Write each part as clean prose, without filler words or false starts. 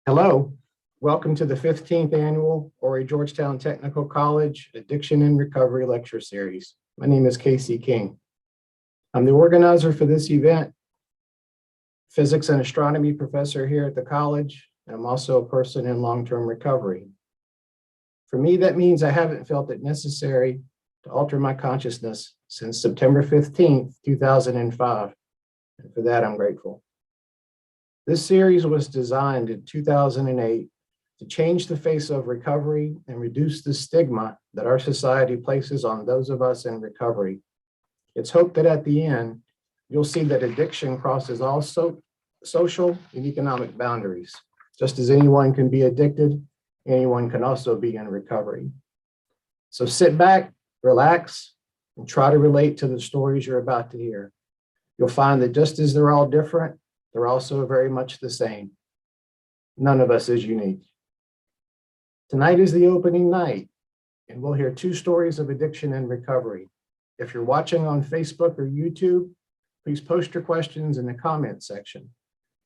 Hello, welcome to the 15th annual Horry-Georgetown Technical College Addiction and Recovery Lecture Series. My name is Casey King. I'm the organizer for this event, physics and astronomy professor here at the college, and I'm also a person in long-term recovery. For me, that means I haven't felt it necessary to alter my consciousness since September 15th, 2005, and for that I'm grateful. This series was designed in 2008 to change the face of recovery and reduce the stigma that our society places on those of us in recovery. It's hoped that at the end, you'll see that addiction crosses all social and economic boundaries. Just as anyone can be addicted, anyone can also be in recovery. So sit back, relax, and try to relate to the stories you're about to hear. You'll find that just as they're all different, they're also very much the same. None of us is unique. Tonight is the opening night, and we'll hear two stories of addiction and recovery. If you're watching on Facebook or YouTube, please post your questions in the comment section.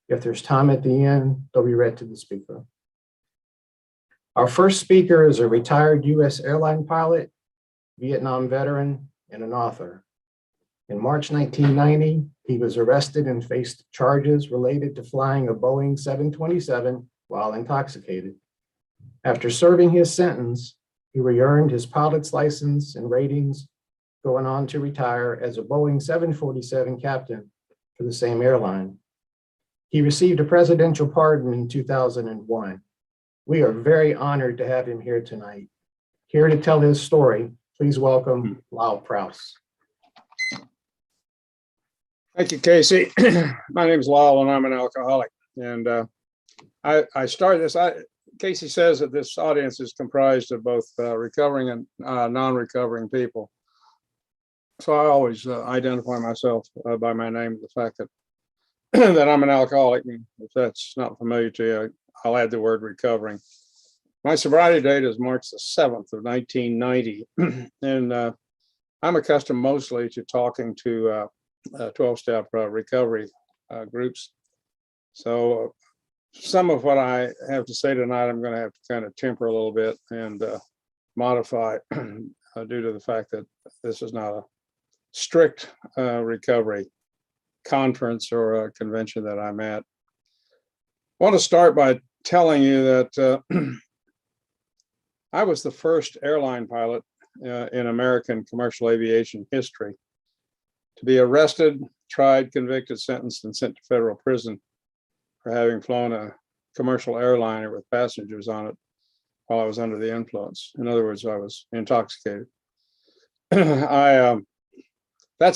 If there's time at the end, they'll be read to the speaker. Our first speaker is a retired U.S. airline pilot, Vietnam veteran, and an author. In March 1990, he was arrested and faced charges related to flying a Boeing 727 while intoxicated. After serving his sentence, he re-earned his pilot's license and ratings, going on to retire as a Boeing 747 captain for the same airline. He received a presidential pardon in 2001. We are very honored to have him here tonight. Here to tell his story, please welcome Lyle Prowse. Thank you, Casey. My name is Lyle, and I'm an alcoholic. And I started this. Casey says that this audience is comprised of both recovering and non-recovering people. So I always identify myself by my name. The fact that that I'm an alcoholic, and if that's not familiar to you, I'll add the word recovering. My sobriety date is March the 7th of 1990, and I'm accustomed mostly to talking to 12-step recovery groups. So some of what I have to say tonight, I'm going to have to kind of temper a little bit and modify due to the fact that this is not a strict recovery conference or a convention that I'm at. I want to start by telling you that I was the first airline pilot in American commercial aviation history to be arrested, tried, convicted, sentenced, and sent to federal prison for having flown a commercial airliner with passengers on it while I was under the influence. In other words, I was intoxicated. That's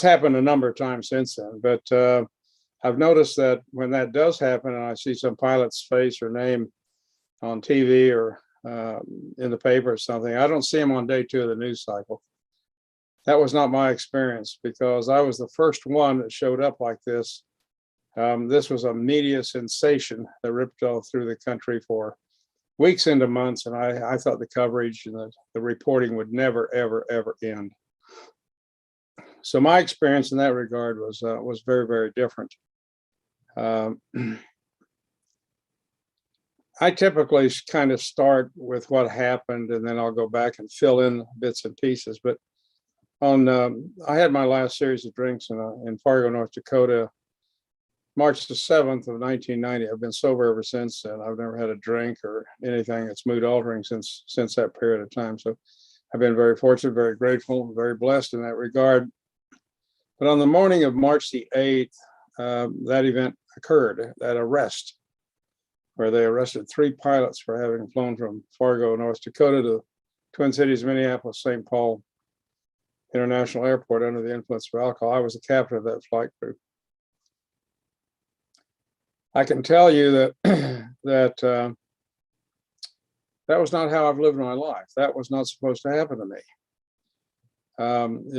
happened a number of times since then, but I've noticed that when that does happen and I see some pilot's face or name on TV or in the paper or something, I don't see him on day 2 of the news cycle. That was not my experience because I was the first one that showed up like this. This was a media sensation that ripped all through the country for weeks into months, and I thought the coverage and the reporting would never, ever, ever end. So my experience in that regard was very, very different. I typically kind of start with what happened, and then I'll go back and fill in bits and pieces. But I had my last series of drinks in Fargo, North Dakota, March the 7th of 1990. I've been sober ever since, and I've never had a drink or anything that's mood altering since that period of time. So I've been very fortunate, very grateful, very blessed in that regard. But on the morning of March the 8th, that event occurred, that arrest, where they arrested 3 pilots for having flown from Fargo, North Dakota to Twin Cities, Minneapolis, St. Paul International Airport under the influence of alcohol. I was the captain of that flight crew. I can tell you that that was not how I've lived my life. That was not supposed to happen to me.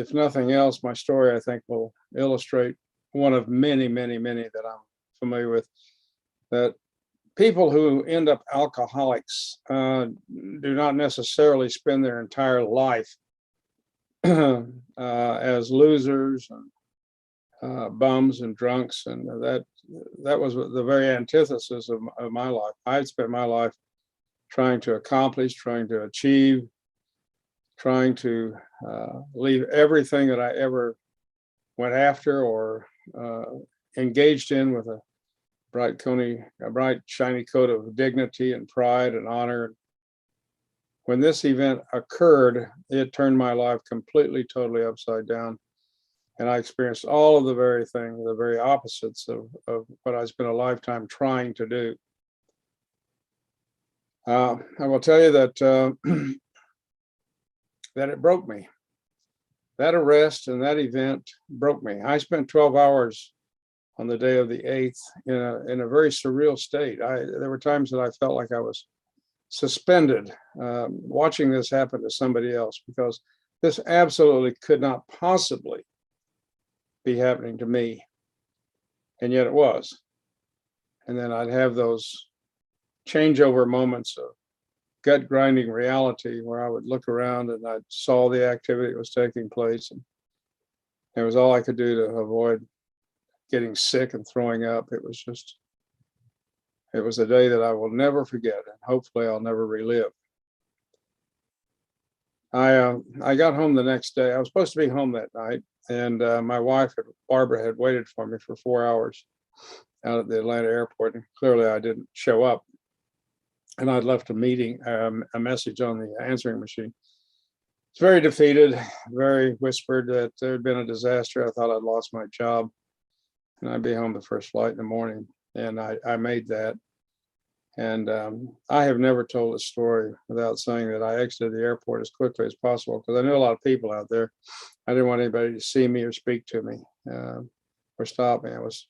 If nothing else, my story, I think, will illustrate one of many, many, many that I'm familiar with, that people who end up alcoholics do not necessarily spend their entire life as losers, bums and drunks, and that was the very antithesis of my life. I'd spent my life trying to accomplish, trying to achieve, trying to leave everything that I ever went after or engaged in with a bright, shiny coat of dignity and pride and honor. When this event occurred, it turned my life completely, totally upside down. And I experienced all of the very opposites of what I spent a lifetime trying to do. I will tell you that that it broke me. That arrest and that event broke me. I spent 12 hours on the day of the 8th in a very surreal state. There were times that I felt like I was suspended watching this happen to somebody else, because this absolutely could not possibly be happening to me. And yet it was. And then I'd have those changeover moments of gut grinding reality where I would look around and I saw the activity that was taking place, and it was all I could do to avoid getting sick and throwing up. It was a day that I will never forget, and hopefully I'll never relive. I got home the next day. I was supposed to be home that night, and my wife, Barbara, had waited for me for 4 hours out at the Atlanta airport, and clearly I didn't show up. And I'd left a message on the answering machine. It's very defeated, very whispered that there had been a disaster. I thought I'd lost my job, and I'd be home the first flight in the morning. And I made that. And I have never told this story without saying that I exited the airport as quickly as possible, because I knew a lot of people out there. I didn't want anybody to see me or speak to me or stop me. I was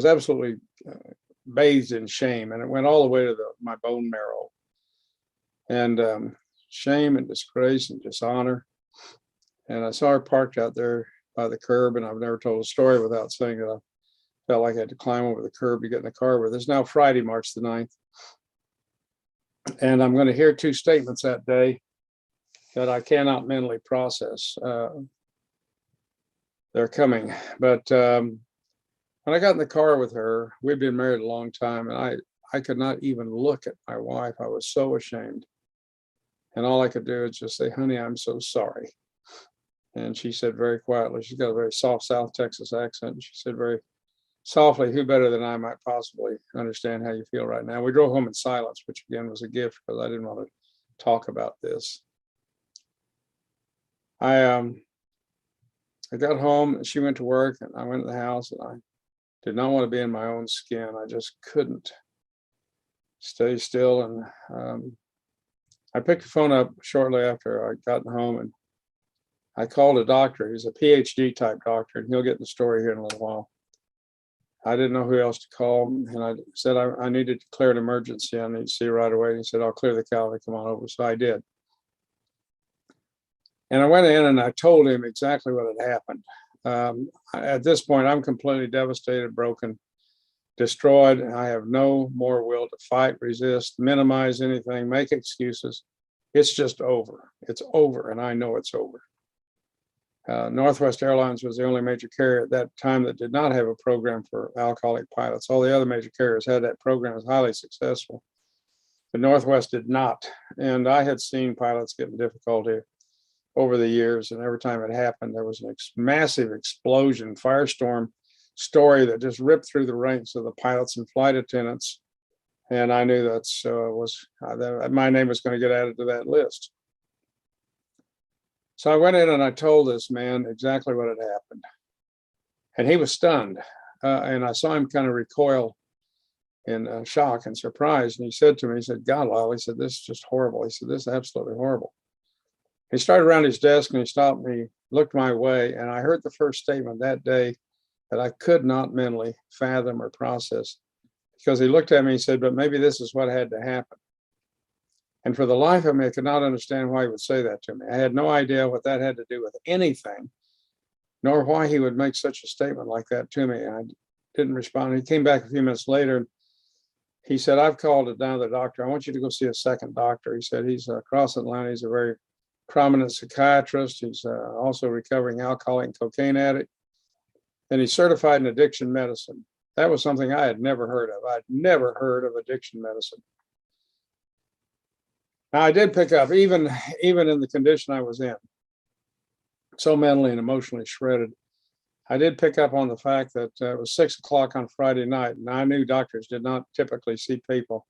absolutely bathed in shame, and it went all the way to my bone marrow. And shame and disgrace and dishonor. And I saw her parked out there by the curb, and I've never told a story without saying that I felt like I had to climb over the curb to get in the car with her. It's now Friday, March the 9th. And I'm going to hear two statements that day that I cannot mentally process. They're coming. But when I got in the car with her, we'd been married a long time, and I could not even look at my wife. I was so ashamed. And all I could do is just say, honey, I'm so sorry. And she said very quietly, she's got a very soft South Texas accent. She said very softly, who better than I might possibly understand how you feel right now? We drove home in silence, which again was a gift, because I didn't want to talk about this. I got home, and she went to work, and I went to the house, and I did not want to be in my own skin. I just couldn't stay still. And I picked the phone up shortly after I got home, and I called a doctor. He's a PhD type doctor, and he'll get the story here in a little while. I didn't know who else to call, and I said I needed to clear an emergency. I need to see you right away. And he said, I'll clear the calendar, come on over. So I did. And I went in and I told him exactly what had happened. At this point, I'm completely devastated, broken, destroyed. I have no more will to fight, resist, minimize anything, make excuses. It's just over. It's over, and I know it's over. Northwest Airlines was the only major carrier at that time that did not have a program for alcoholic pilots. All the other major carriers had that program, was highly successful, but Northwest did not. And I had seen pilots get in difficulty over the years, and every time it happened, there was a massive explosion, firestorm story that just ripped through the ranks of the pilots and flight attendants. And I knew that my name was going to get added to that list. So I went in and I told this man exactly what had happened. And he was stunned. And I saw him kind of recoil in shock and surprise. And he said to me, he said, God, Lyle, he said, this is just horrible. He said, this is absolutely horrible. He started around his desk and he stopped me, looked my way, and I heard the first statement that day that I could not mentally fathom or process, because he looked at me and said, but maybe this is what had to happen. And for the life of me, I could not understand why he would say that to me. I had no idea what that had to do with anything, nor why he would make such a statement like that to me. I didn't respond. He came back a few minutes later and he said, I've called it down to the doctor. I want you to go see a second doctor. He said, he's across Atlanta. He's a very prominent psychiatrist. He's also a recovering alcoholic and cocaine addict. and he's certified in addiction medicine. That was something I had never heard of. I'd never heard of addiction medicine. Now, I did pick up, even in the condition I was in, so mentally and emotionally shredded, I did pick up on the fact that it was 6 o'clock on Friday night, and I knew doctors did not typically see people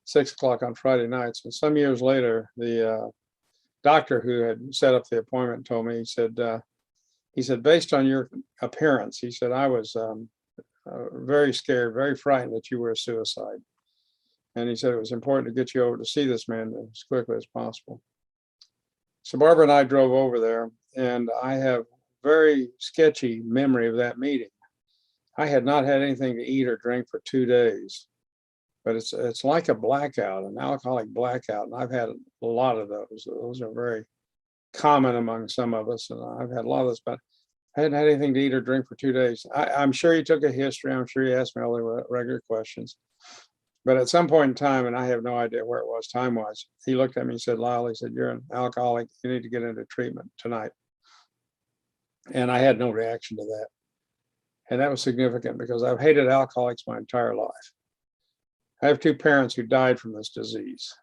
6 o'clock on Friday nights. And some years later, the doctor who had set up the appointment told me, he said, based on your appearance, he said, I was very scared, very frightened that you were a suicide. And he said it was important to get you over to see this man as quickly as possible. So Barbara and I drove over there, and I have very sketchy memory of that meeting. I had not had anything to eat or drink for 2 days, but it's like a blackout, an alcoholic blackout. And I've had a lot of those. Those are very common among some of us. And I've had a lot of this, but I hadn't had anything to eat or drink for 2 days. I'm sure he took a history. I'm sure he asked me all the regular questions. But at some point in time, and I have no idea where it was time-wise, he looked at me and said, Lyle, he said, you're an alcoholic. You need to get into treatment tonight. And I had no reaction to that. And that was significant because I've hated alcoholics my entire life. I have 2 parents who died from this disease.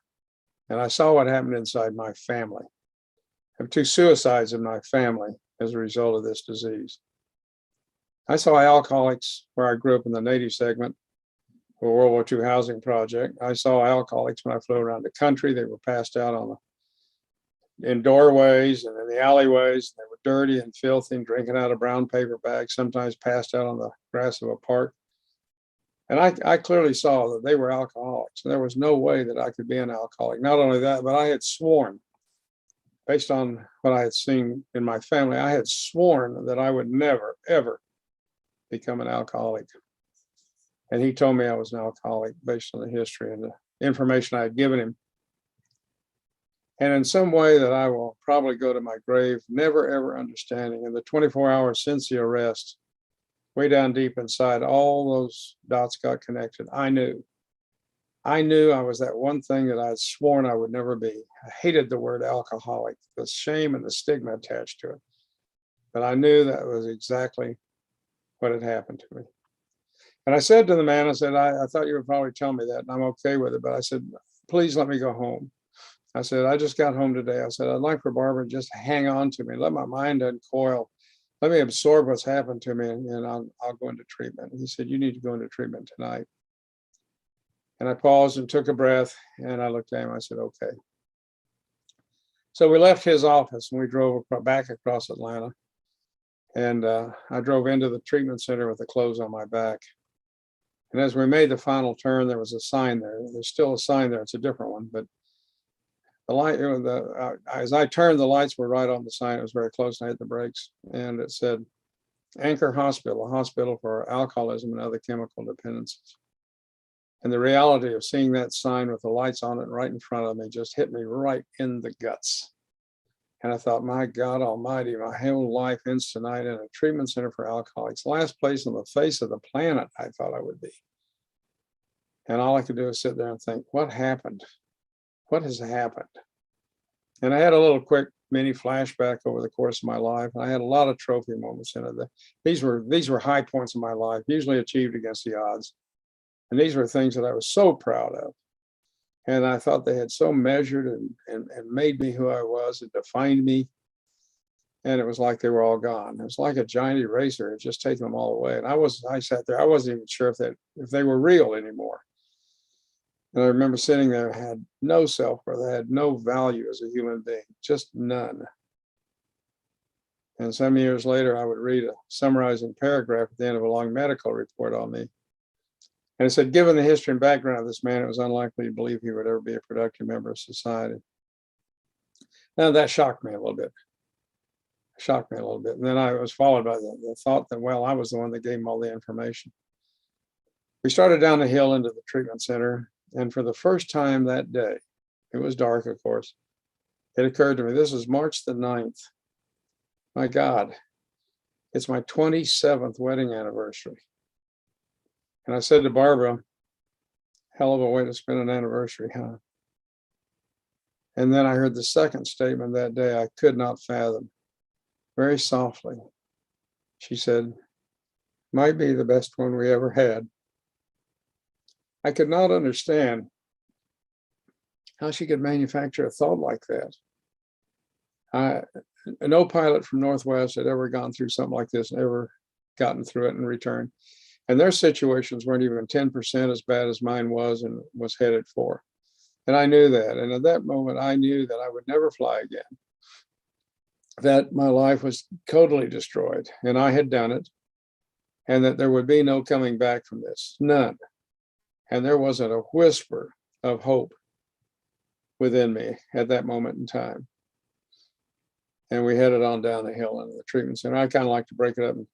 And I saw what happened inside my family. I have 2 suicides in my family as a result of this disease. I saw alcoholics where I grew up in the Native segment for World War II housing project. I saw alcoholics when I flew around the country. They were passed out in doorways and in the alleyways. They were dirty and filthy and drinking out of brown paper bags, sometimes passed out on the grass of a park. And I clearly saw that they were alcoholics. And there was no way that I could be an alcoholic. Not only that, but I had sworn, based on what I had seen in my family, I had sworn that I would never, ever become an alcoholic. And he told me I was an alcoholic based on the history and the information I had given him. And in some way that I will probably go to my grave, never, ever understanding. In the 24 hours since the arrest, way down deep inside, all those dots got connected. I knew I was that one thing that I had sworn I would never be. I hated the word alcoholic, the shame and the stigma attached to it. But I knew that was exactly what had happened to me. And I said to the man, I said, I thought you would probably tell me that, and I'm okay with it. But I said, please let me go home. I said, I just got home today. I said, I'd like for Barbara to just hang on to me, let my mind uncoil. Let me absorb what's happened to me, and I'll go into treatment. And he said, you need to go into treatment tonight. And I paused and took a breath, and I looked at him. I said, okay. So we left his office, and we drove back across Atlanta. And I drove into the treatment center with the clothes on my back. And as we made the final turn, there was a sign there. There's still a sign there. It's a different one, but the light, as I turned, the lights were right on the sign. It was very close. And I hit the brakes, and it said, Anchor Hospital, a hospital for alcoholism and other chemical dependencies. And the reality of seeing that sign with the lights on it right in front of me just hit me right in the guts. And I thought, my God Almighty, my whole life ends tonight in a treatment center for alcoholics. Last place on the face of the planet I thought I would be. And all I could do is sit there and think, what happened? What has happened? And I had a little quick mini flashback over the course of my life. And I had a lot of trophy moments in it. These were high points in my life, usually achieved against the odds. And these were things that I was so proud of. And I thought they had so measured and made me who I was. It defined me. And it was like they were all gone. It was like a giant eraser. It just taken them all away. And I sat there. I wasn't even sure if they were real anymore. And I remember sitting there, had no self-worth. I had no value as a human being, just none. And some years later, I would read a summarizing paragraph at the end of a long medical report on me. And it said, given the history and background of this man, it was unlikely to believe he would ever be a productive member of society. Now that shocked me a little bit. And then I was followed by the thought that, well, I was the one that gave him all the information. We started down the hill into the treatment center. And for the first time that day, it was dark, of course, it occurred to me, this is March the 9th. My God, it's my 27th wedding anniversary. And I said to Barbara, hell of a way to spend an anniversary, huh? And then I heard the second statement that day I could not fathom. Very softly, she said, might be the best one we ever had. I could not understand how she could manufacture a thought like that. No pilot from Northwest had ever gone through something like this, ever gotten through it and returned. And their situations weren't even 10% as bad as mine was and was headed for. And I knew that. And at that moment, I knew that I would never fly again, that my life was totally destroyed and I had done it, and that there would be no coming back from this, none. And there wasn't a whisper of hope within me at that moment in time. And we headed on down the hill into the treatment center. I kind of like to break it up and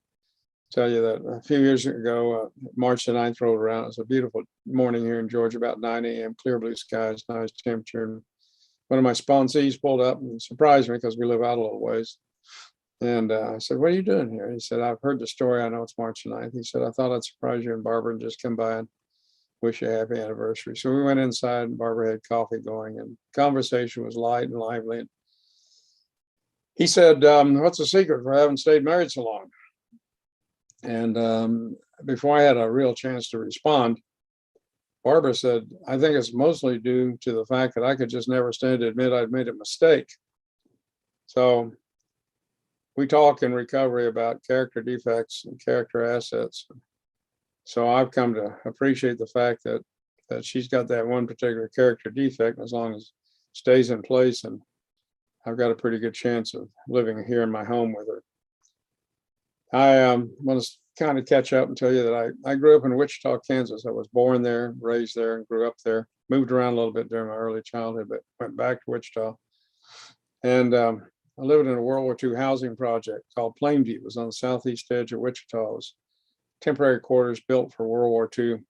tell you that a few years ago, March the 9th rolled around. It was a beautiful morning here in Georgia, about 9 a.m., clear blue skies, nice temperature. And one of my sponsees pulled up and surprised me because we live out a little ways. And I said, "What are you doing here?" He said, "I've heard the story. I know it's March the 9th. He said, "I thought I'd surprise you and Barbara and just come by and wish you a happy anniversary." So we went inside and Barbara had coffee going and conversation was light and lively. And he said, "What's the secret for having stayed married so long?" And before I had a real chance to respond, Barbara said, "I think it's mostly due to the fact that I could just never stand to admit I'd made a mistake." So we talk in recovery about character defects and character assets. So I've come to appreciate the fact that she's got that one particular character defect, as long as it stays in place, and I've got a pretty good chance of living here in my home with her. I want to kind of catch up and tell you that I grew up in Wichita, Kansas. I was born there, raised there, and grew up there. Moved around a little bit during my early childhood, but went back to Wichita. And I lived in a World War II housing project called Plainview. It was on the southeast edge of Wichita. It was temporary quarters built for World War II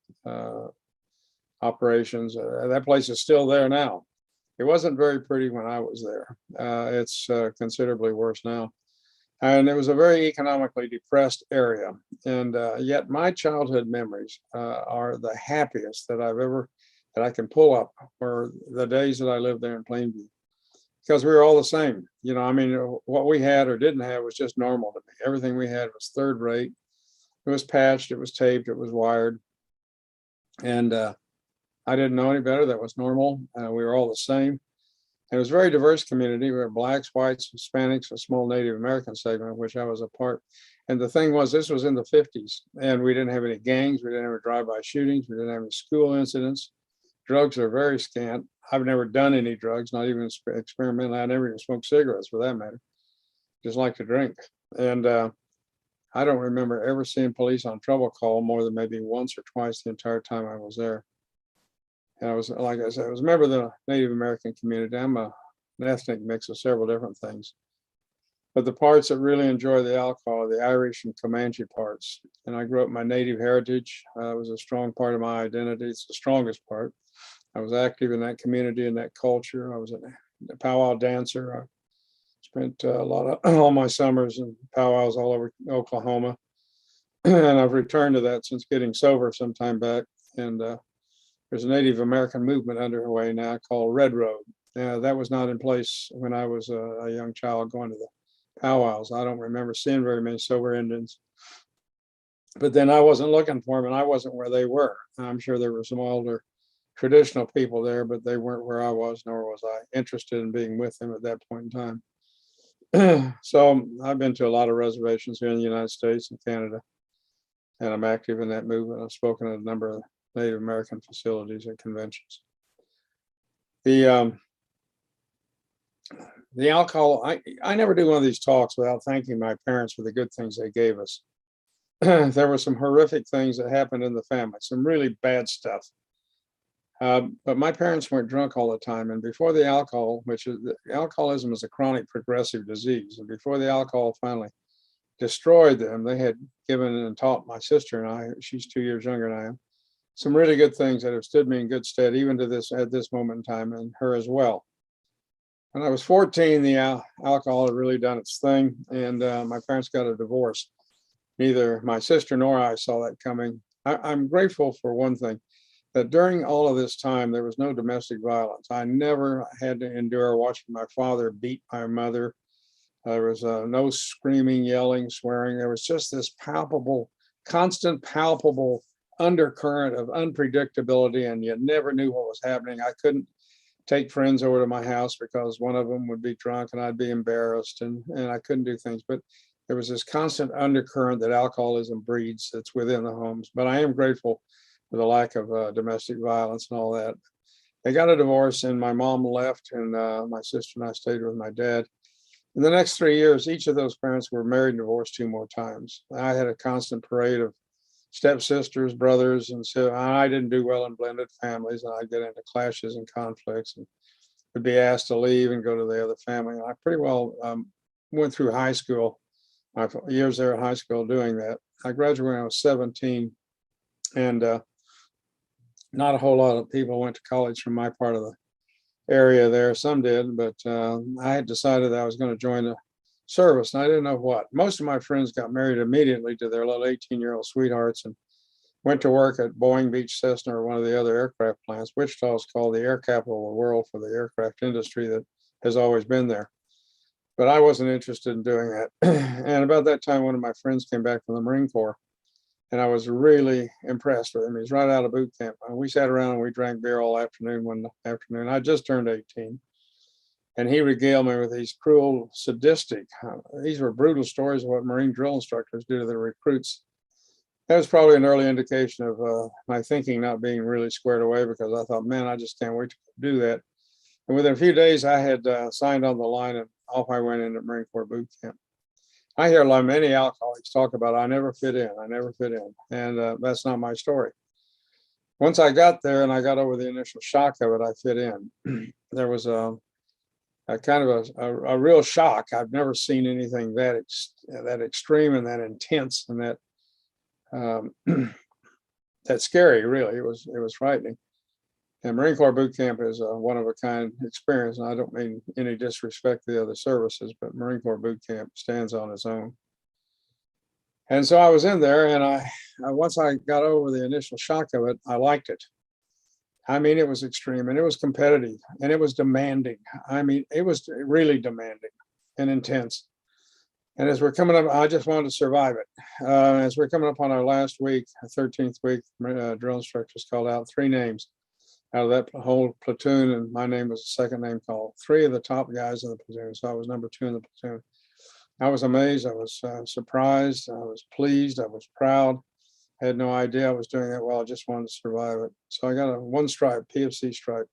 operations. That place is still there now. It wasn't very pretty when I was there. It's considerably worse now. And it was a very economically depressed area. And yet my childhood memories are the happiest that I can pull up, were the days that I lived there in Plainview. Because we were all the same. You know, I mean, what we had or didn't have was just normal to me. Everything we had was third rate. It was patched, it was taped, it was wired. And I didn't know any better. That was normal. We were all the same. It was a very diverse community. We were blacks, whites, Hispanics, a small Native American segment, of which I was a part. And the thing was, this was in the 50s, and we didn't have any gangs. We didn't have any drive-by shootings. We didn't have any school incidents. Drugs are very scant. I've never done any drugs, not even experimental. I never even smoked cigarettes, for that matter. Just like to drink. And I don't remember ever seeing police on trouble call more than maybe once or twice the entire time I was there. And I was, like I said, I was a member of the Native American community. I'm an ethnic mix of several different things. But the parts that really enjoy the alcohol are the Irish and Comanche parts. And I grew up in my Native heritage. It was a strong part of my identity. It's the strongest part. I was active in that community and that culture. I was a powwow dancer. I spent a lot of all my summers in powwows all over Oklahoma. And I've returned to that since getting sober some time back. And there's a Native American movement underway now called Red Road. That was not in place when I was a young child going to the powwows. I don't remember seeing very many sober Indians. But then I wasn't looking for them, and I wasn't where they were. I'm sure there were some older traditional people there, but they weren't where I was, nor was I interested in being with them at that point in time. So I've been to a lot of reservations here in the United States and Canada, and I'm active in that movement. I've spoken at a number of Native American facilities and conventions. The alcohol, I never do one of these talks without thanking my parents for the good things they gave us. There were some horrific things that happened in the family, some really bad stuff. But my parents weren't drunk all the time. And before the alcohol, alcoholism is a chronic progressive disease. And before the alcohol finally destroyed them, they had given and taught my sister and I, she's 2 years younger than I am, some really good things that have stood me in good stead, even to this, at this moment in time, and her as well. When I was 14, the alcohol had really done its thing. And my parents got a divorce. Neither my sister nor I saw that coming. I'm grateful for one thing, that during all of this time, there was no domestic violence. I never had to endure watching my father beat my mother. There was no screaming, yelling, swearing. There was just this palpable constant, palpable undercurrent of unpredictability, and you never knew what was happening. I couldn't take friends over to my house because one of them would be drunk and I'd be embarrassed, and I couldn't do things. But there was this constant undercurrent that alcoholism breeds that's within the homes. But I am grateful for the lack of domestic violence and all that. They got a divorce and my mom left, and my sister and I stayed with my dad. In the next 3 years, each of those parents were married and divorced 2 more times. I had a constant parade of stepsisters, brothers, and so I didn't do well in blended families, and I'd get into clashes and conflicts and would be asked to leave and go to the other family. And I pretty well went through high school, my years there at high school doing that. I graduated when I was 17, and not a whole lot of people went to college from my part of the area there. Some did, but I had decided that I was going to join the service, and I didn't know what. Most of my friends got married immediately to their little 18-year-old sweethearts and went to work at Boeing, Beach, Cessna, or one of the other aircraft plants. Wichita is called the air capital of the world for the aircraft industry that has always been there. But I wasn't interested in doing that. And about that time, one of my friends came back from the Marine Corps, and I was really impressed with him. He was right out of boot camp. We sat around and we drank beer all afternoon one afternoon. I just turned 18. And he regaled me with these cruel, sadistic, these were brutal stories of what Marine drill instructors do to their recruits. That was probably an early indication of my thinking not being really squared away, because I thought, man, I just can't wait to do that. And within a few days, I had signed on the line, and off I went into Marine Corps boot camp. I hear many alcoholics talk about, I never fit in, I never fit in. And that's not my story. Once I got there and I got over the initial shock of it, I fit in. There was a kind of a real shock. I've never seen anything that extreme and that intense and that that scary. Really, it was frightening. And Marine Corps boot camp is a one of a kind experience. And I don't mean any disrespect to the other services, but Marine Corps boot camp stands on its own. And so I was in there, and I once I got over the initial shock of it, I liked it. I mean, it was extreme, and it was competitive, and it was demanding. I mean, it was really demanding and intense. And as we're coming up, I just wanted to survive it. As we're coming up on our last week, 13th week, drill instructors called out 3 names out of that whole platoon, and my name was the second name called. 3 of the top guys in the platoon, so I was number 2 in the platoon. I was amazed. I was surprised. I was pleased. I was proud. I had no idea I was doing that well. I just wanted to survive it. So I got a 1 stripe, PFC stripe.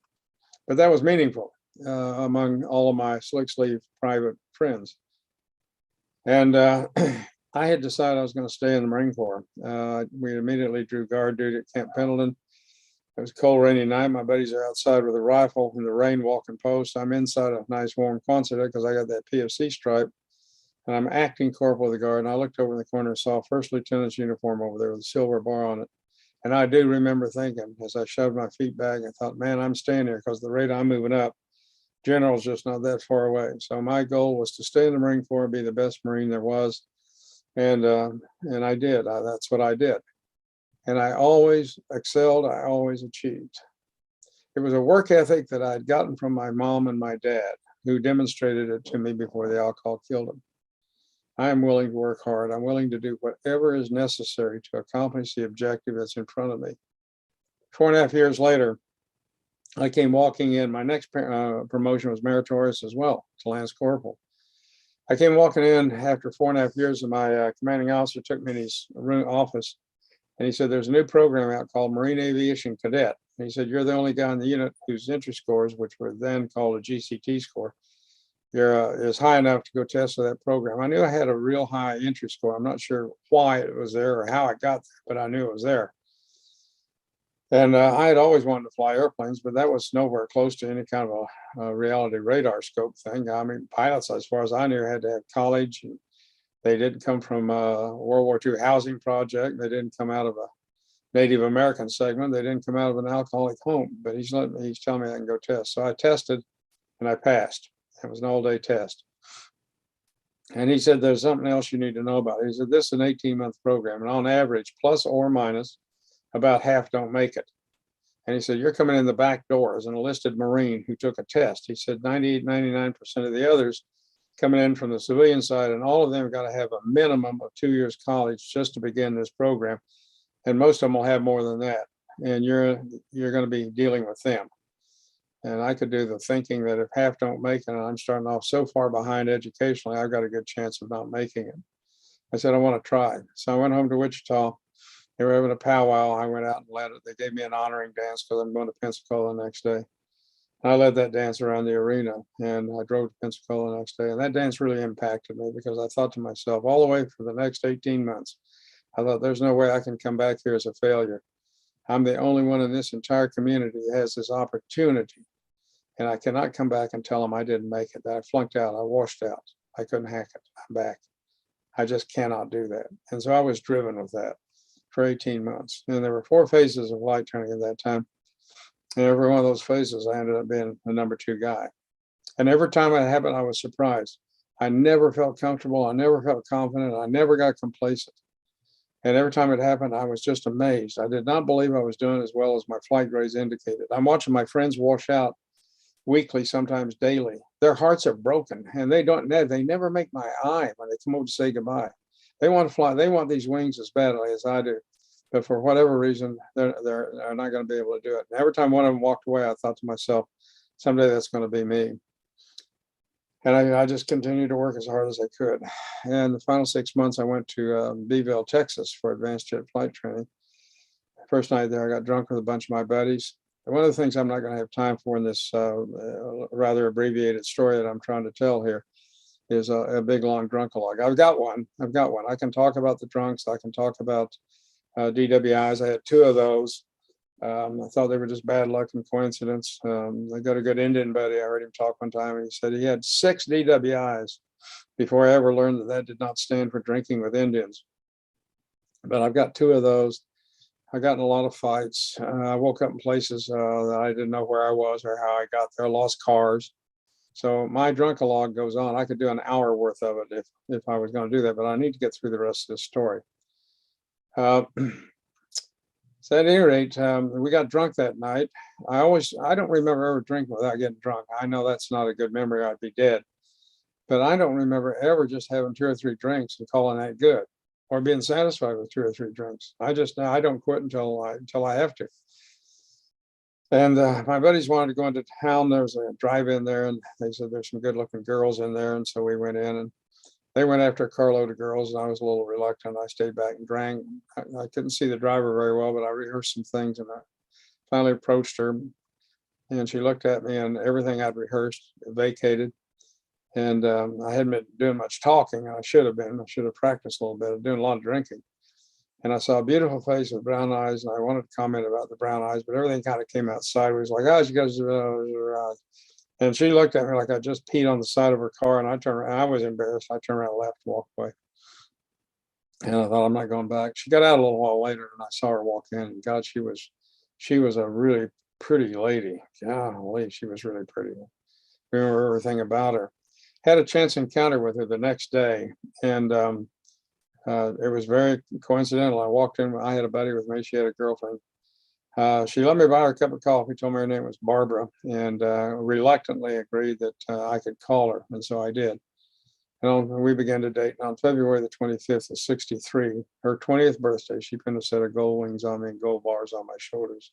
But that was meaningful among all of my slick sleeve private friends. And I had decided I was going to stay in the Marine Corps. We immediately drew guard duty at Camp Pendleton. It was a cold, rainy night. My buddies are outside with a rifle in the rain walking post. I'm inside a nice warm Quonset because I got that PFC stripe. And I'm acting corporal of the guard. And I looked over in the corner and saw a first lieutenant's uniform over there with a silver bar on it. And I do remember thinking, as I shoved my feet back, I thought, man, I'm staying here because the rate I'm moving up, general's just not that far away. So my goal was to stay in the Marine Corps and be the best Marine there was. And I did. That's what I did. And I always excelled. I always achieved. It was a work ethic that I'd gotten from my mom and my dad, who demonstrated it to me before the alcohol killed them. I am willing to work hard. I'm willing to do whatever is necessary to accomplish the objective that's in front of me. 4.5 years later, I came walking in. My next promotion was meritorious as well, to Lance Corporal. I came walking in after 4.5 years, and my commanding officer took me in his office, and he said, there's a new program out called Marine Aviation Cadet. And he said, you're the only guy in the unit whose entry scores, which were then called a GCT score, is high enough to go test for that program. I knew I had a real high entry score. I'm not sure why it was there or how I got there, but I knew it was there. And I had always wanted to fly airplanes, but that was nowhere close to any kind of a reality radar scope thing. I mean, pilots, as far as I knew, had to have college, and they didn't come from a World War II housing project. They didn't come out of a Native American segment. They didn't come out of an alcoholic home, but he's telling me I can go test. So I tested and I passed. It was an all-day test. And he said, there's something else you need to know about it. He said, this is an 18-month program, and on average, plus or minus, about half don't make it. And he said, you're coming in the back door as an enlisted Marine who took a test. He said 98, 99% of the others coming in from the civilian side, and all of them got to have a minimum of 2 years college just to begin this program. And most of them will have more than that. And you're going to be dealing with them. And I could do the thinking that if half don't make it, and I'm starting off so far behind educationally, I've got a good chance of not making it. I said, I want to try. So I went home to Wichita. They were having a powwow. I went out and led it. They gave me an honoring dance because I'm going to Pensacola the next day. I led that dance around the arena, and I drove to Pensacola the next day. And that dance really impacted me because I thought to myself, all the way for the next 18 months, I thought, there's no way I can come back here as a failure. I'm the only one in this entire community that has this opportunity. And I cannot come back and tell them I didn't make it, that I flunked out, I washed out, I couldn't hack it, I'm back. I just cannot do that. And so I was driven with that for 18 months. And there were 4 phases of light training at that time. And every one of those phases, I ended up being the number 2 guy. And every time it happened, I was surprised. I never felt comfortable. I never felt confident. I never got complacent. And every time it happened, I was just amazed. I did not believe I was doing as well as my flight grades indicated. I'm watching my friends wash out weekly, sometimes daily. Their hearts are broken, and they never make my eye when they come over to say goodbye. They want to fly. They want these wings as badly as I do. But for whatever reason, they're not going to be able to do it. And every time one of them walked away, I thought to myself, someday that's going to be me. And I just continued to work as hard as I could. And the final 6 months, I went to Beeville, Texas for advanced jet flight training. First night there, I got drunk with a bunch of my buddies. And one of the things I'm not going to have time for in this rather abbreviated story that I'm trying to tell here is a big, long drunkalogue. I've got one. I can talk about the drunks. I can talk about DWIs. I had 2 of those. I thought they were just bad luck and coincidence. I got a good Indian buddy. I heard him talk one time, and he said he had 6 DWIs before I ever learned that did not stand for drinking with Indians. But I've got 2 of those. I got in a lot of fights. I woke up in places that I didn't know where I was or how I got there. I lost cars. So my drunkalogue goes on. I could do an hour worth of it if I was going to do that, but I need to get through the rest of this story. So at any rate, we got drunk that night. I don't remember ever drinking without getting drunk. I know that's not a good memory. I'd be dead. But I don't remember ever just having 2 or 3 drinks and calling that good, or being satisfied with 2 or 3 drinks. I don't quit until I have to. And my buddies wanted to go into town. There was a drive-in there, and they said there's some good-looking girls in there. And so we went in, and they went after a carload of girls, and I was a little reluctant. I stayed back and drank. I couldn't see the driver very well, but I rehearsed some things, and I finally approached her, and she looked at me, and everything I'd rehearsed vacated. And I hadn't been doing much talking. I should have been. I should have practiced a little bit. Doing a lot of drinking. And I saw a beautiful face with brown eyes, and I wanted to comment about the brown eyes, but everything kind of came out sideways, like, oh, she goes, and she looked at me like I just peed on the side of her car, and I turned around. I was embarrassed. I turned around, left, and walked away. And I thought, I'm not going back. She got out a little while later, and I saw her walk in, and God, she was a really pretty lady. Golly, she was really pretty. I remember everything about her. Had a chance encounter with her the next day, and it was very coincidental. I walked in. I had a buddy with me. She had a girlfriend. She let me buy her a cup of coffee, told me her name was Barbara, and reluctantly agreed that I could call her. And so I did. And we began to date. And on February the 25th of 63, her 20th birthday, she pinned a set of gold wings on me and gold bars on my shoulders.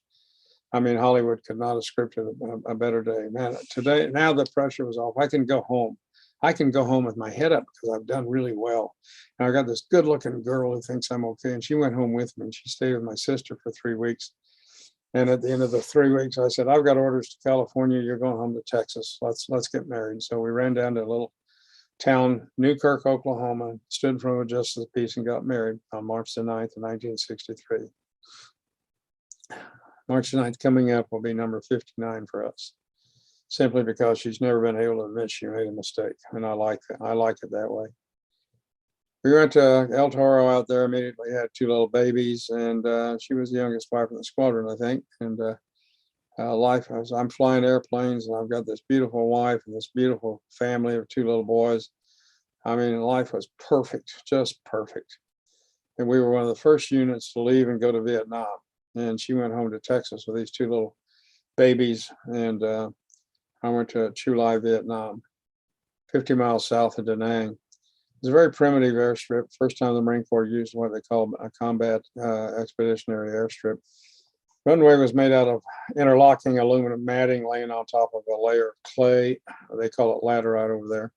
I mean, Hollywood could not have scripted a better day. Man, today, now the pressure was off. I can go home. I can go home with my head up because I've done really well. And I got this good looking girl who thinks I'm okay. And she went home with me, and she stayed with my sister for 3 weeks. And at the end of the 3 weeks, I said, I've got orders to California. You're going home to Texas. Let's get married. So we ran down to a little town, Newkirk, Oklahoma, stood in front of a justice of peace and got married on March the 9th of 1963. March the 9th coming up will be number 59 for us, simply because she's never been able to admit she made a mistake. And I like that. I like it that way. We went to El Toro out there, immediately had 2 little babies, and she was the youngest wife in the squadron, I think. And I'm flying airplanes, and I've got this beautiful wife and this beautiful family of 2 little boys. I mean, life was perfect, just perfect. And we were one of the first units to leave and go to Vietnam. And she went home to Texas with these 2 little babies, and I went to Chu Lai, Vietnam. 50 miles south of Da Nang. It's a very primitive airstrip. First time the Marine Corps used what they call a combat expeditionary airstrip. Runway was made out of interlocking aluminum matting laying on top of a layer of clay. They call it laterite over there.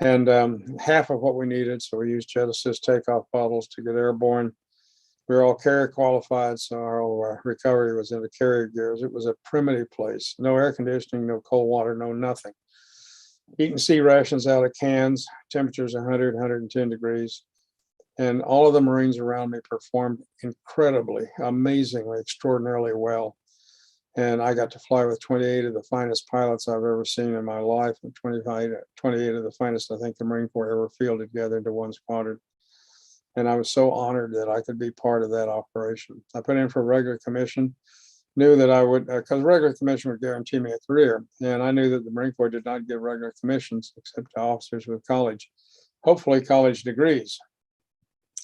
And half of what we needed. So we used jet assist takeoff bottles to get airborne. We were all carrier qualified, so our recovery was in the carrier gears. It was a primitive place. No air conditioning, no cold water, no nothing. Eating sea rations out of cans, temperatures 100, 110 degrees. And all of the Marines around me performed incredibly, amazingly, extraordinarily well. And I got to fly with 28 of the finest pilots I've ever seen in my life, and 28 of the finest I think the Marine Corps ever fielded together into one squadron. And I was so honored that I could be part of that operation. I put in for regular commission, knew that I would, because regular commission would guarantee me a career. And I knew that the Marine Corps did not give regular commissions except to officers with college, hopefully college degrees.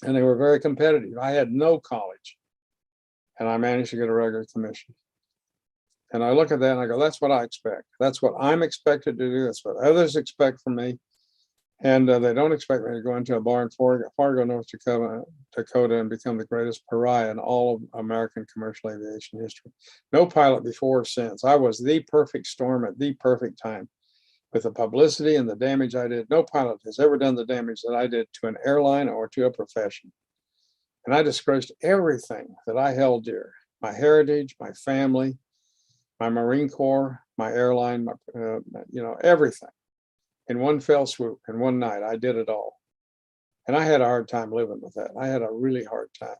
And they were very competitive. I had no college, and I managed to get a regular commission. And I look at that and I go, that's what I expect. That's what I'm expected to do. That's what others expect from me. And they don't expect me to go into a bar in Fargo, North Dakota, and become the greatest pariah in all of American commercial aviation history. No pilot before or since. I was the perfect storm at the perfect time. With the publicity and the damage I did, no pilot has ever done the damage that I did to an airline or to a profession. And I disgraced everything that I held dear: my heritage, my family, my Marine Corps, my airline, everything. In one fell swoop, in one night, I did it all. And I had a hard time living with that. I had a really hard time.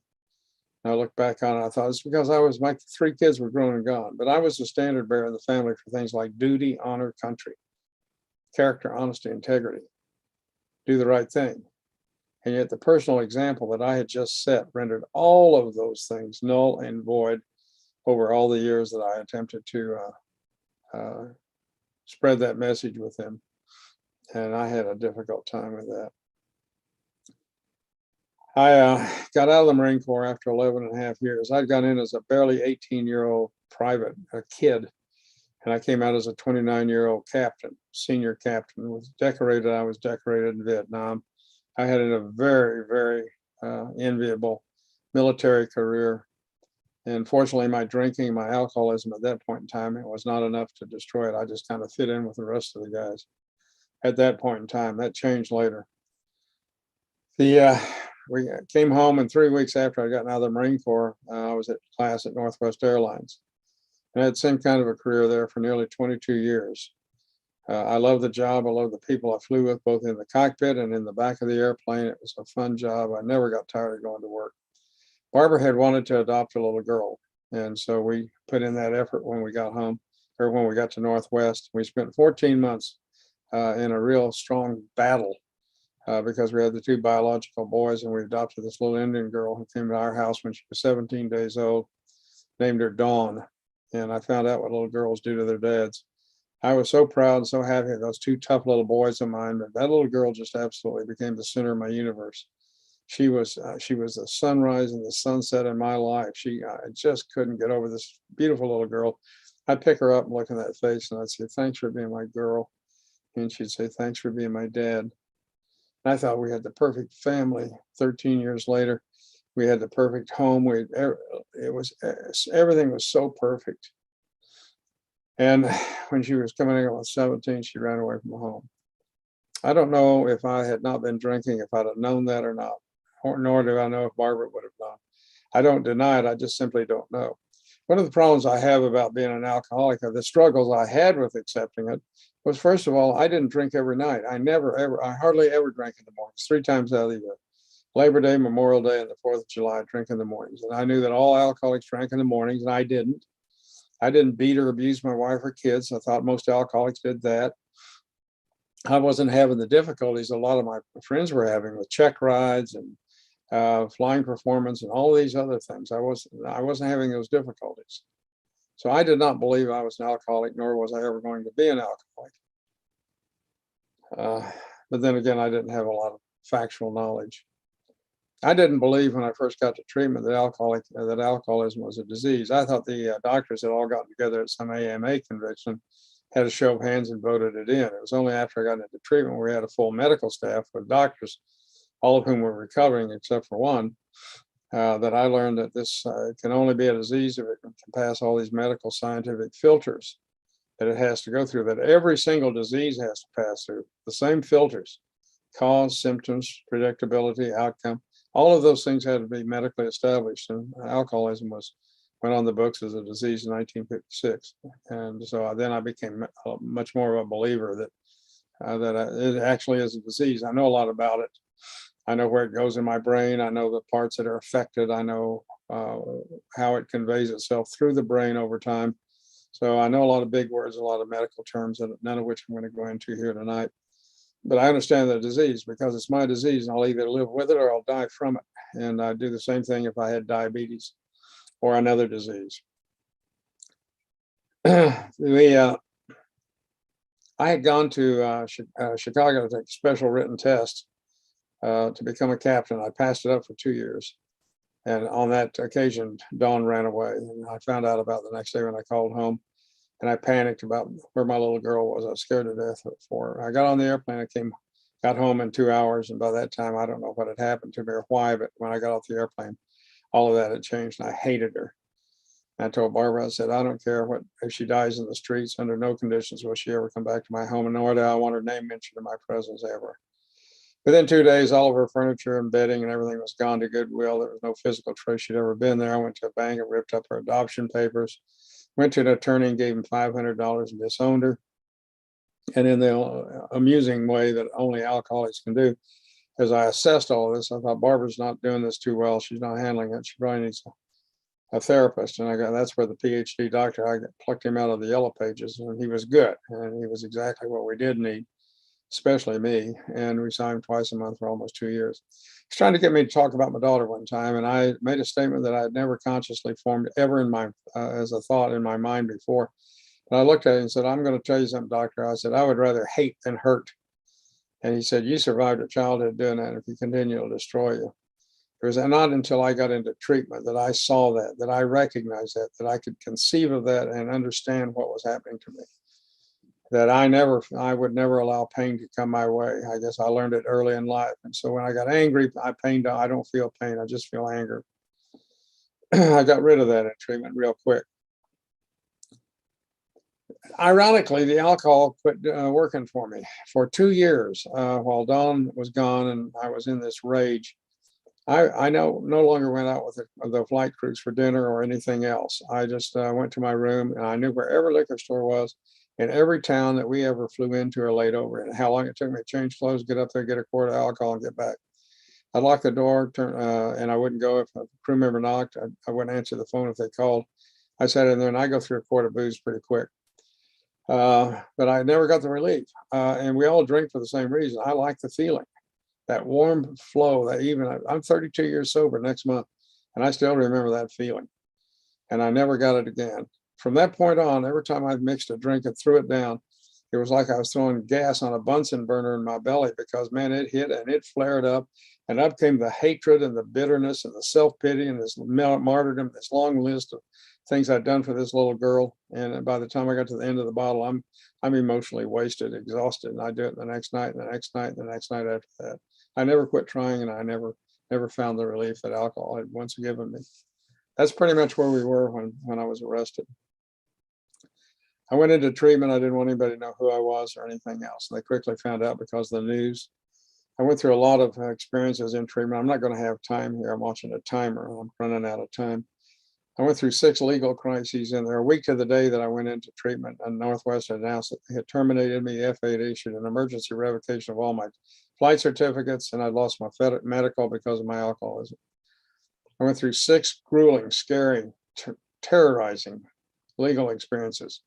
And I look back on it, I thought it's because my 3 kids were grown and gone, but I was the standard bearer in the family for things like duty, honor, country, character, honesty, integrity, do the right thing. And yet the personal example that I had just set rendered all of those things null and void over all the years that I attempted to spread that message with them. And I had a difficult time with that. I got out of the Marine Corps after 11 and a half years. I'd gone in as a barely 18-year-old private, a kid, and I came out as a 29-year-old captain, senior captain. I was decorated in Vietnam. I had a very, very enviable military career. And fortunately, my drinking, my alcoholism at that point in time, it was not enough to destroy it. I just kind of fit in with the rest of the guys at that point in time. That changed later. We came home, and 3 weeks after I got out of the Marine Corps, I was at class at Northwest Airlines. And I had the same kind of a career there for nearly 22 years. I love the job. I love the people I flew with, both in the cockpit and in the back of the airplane. It was a fun job. I never got tired of going to work. Barbara had wanted to adopt a little girl. And so we put in that effort when we got home, or when we got to Northwest. We spent 14 months in a real strong battle because we had the 2 biological boys, and we adopted this little Indian girl who came to our house when she was 17 days old, named her Dawn. And I found out what little girls do to their dads. I was so proud and so happy of those 2 tough little boys of mine, but that little girl just absolutely became the center of my universe. She was the sunrise and the sunset in my life. I just couldn't get over this beautiful little girl. I'd pick her up and look in that face, and I'd say, "Thanks for being my girl." And she'd say, "Thanks for being my dad." And I thought we had the perfect family. 13 years later, we had the perfect home. Everything was so perfect. And when she was coming in with 17, she ran away from home. I don't know if I had not been drinking, if I'd have known that or not, nor do I know if Barbara would have known. I don't deny it. I just simply don't know. One of the problems I have about being an alcoholic, or the struggles I had with accepting it, was, first of all, I didn't drink every night. I hardly ever drank in the mornings, 3 times out of the year. Labor Day, Memorial Day, and the 4th of July, I drink in the mornings. And I knew that all alcoholics drank in the mornings, and I didn't. I didn't beat or abuse my wife or kids. I thought most alcoholics did that. I wasn't having the difficulties a lot of my friends were having with check rides and flying performance and all these other things. I wasn't having those difficulties. So I did not believe I was an alcoholic, nor was I ever going to be an alcoholic. But then again, I didn't have a lot of factual knowledge. I didn't believe when I first got to treatment that alcoholism was a disease. I thought the doctors had all gotten together at some AMA convention had a show of hands and voted it in. It was only after I got into treatment where we had a full medical staff with doctors, all of whom were recovering except for one, that I learned that this can only be a disease if it can pass all these medical scientific filters that it has to go through, that every single disease has to pass through the same filters: cause, symptoms, predictability, outcome. All of those things had to be medically established, and alcoholism went on the books as a disease in 1956. And so then I became much more of a believer that it actually is a disease. I know a lot about it. I know where it goes in my brain. I know the parts that are affected. I know how it conveys itself through the brain over time. So I know a lot of big words, a lot of medical terms, and none of which I'm going to go into here tonight. But I understand the disease because it's my disease, and I'll either live with it or I'll die from it. And I'd do the same thing if I had diabetes or another disease. I had gone to Chicago to take a special written test to become a captain. I passed it up for 2 years. And on that occasion, Dawn ran away. And I found out about the next day when I called home. And I panicked about where my little girl was. I was scared to death for her. I got on the airplane. Got home in 2 hours. And by that time, I don't know what had happened to me or why, but when I got off the airplane, all of that had changed. And I hated her. And I told Barbara, I said, I don't care if she dies in the streets, under no conditions will she ever come back to my home. And nor do I want her name mentioned in my presence ever. Within 2 days, all of her furniture and bedding and everything was gone to Goodwill. There was no physical trace she'd ever been there. I went to a bank and ripped up her adoption papers, went to an attorney and gave him $500 and disowned her. And in the amusing way that only alcoholics can do, as I assessed all of this, I thought, Barbara's not doing this too well. She's not handling it. She probably needs a therapist. And that's where the PhD doctor, I plucked him out of the yellow pages, and he was good. And he was exactly what we did need, especially me. And we saw him twice a month for almost 2 years. He's trying to get me to talk about my daughter one time. And I made a statement that I had never consciously formed ever in my, as a thought in my mind before. And I looked at him and said, I'm going to tell you something, doctor. I said, I would rather hate than hurt. And he said, you survived a childhood doing that. If you continue, it'll destroy you. It was not until I got into treatment that I saw that I recognized that I could conceive of that and understand what was happening to me. That I would never allow pain to come my way. I guess I learned it early in life. And so when I got angry, I don't feel pain. I just feel anger. I got rid of that in treatment real quick. Ironically, the alcohol quit working for me for 2 years while Dawn was gone and I was in this rage. I no longer went out with the flight crews for dinner or anything else. I just went to my room, and I knew where every liquor store was in every town that we ever flew into or laid over, and how long it took me to change clothes, get up there, get a quart of alcohol, and get back. I'd lock the door, and I wouldn't go if a crew member knocked. I wouldn't answer the phone if they called. I sat in there, and I go through a quart of booze pretty quick. But I never got the relief. And we all drink for the same reason. I like the feeling, that warm flow, I'm 32 years sober next month, and I still remember that feeling. And I never got it again. From that point on, every time I mixed a drink and threw it down, it was like I was throwing gas on a Bunsen burner in my belly, because, man, it hit and it flared up. And up came the hatred and the bitterness and the self-pity and this martyrdom, this long list of things I'd done for this little girl. And by the time I got to the end of the bottle, I'm emotionally wasted, exhausted. And I do it the next night and the next night and the next night after that. I never quit trying, and I never found the relief that alcohol had once given me. That's pretty much where we were when I was arrested. I went into treatment. I didn't want anybody to know who I was or anything else. They quickly found out because of the news. I went through a lot of experiences in treatment. I'm not going to have time here. I'm watching a timer. I'm running out of time. I went through 6 legal crises in there. A week to the day that I went into treatment, and Northwest announced that they had terminated me. FAA had issued an emergency revocation of all my flight certificates, and I'd lost my medical because of my alcoholism. I went through 6 grueling, scary, terrorizing legal experiences.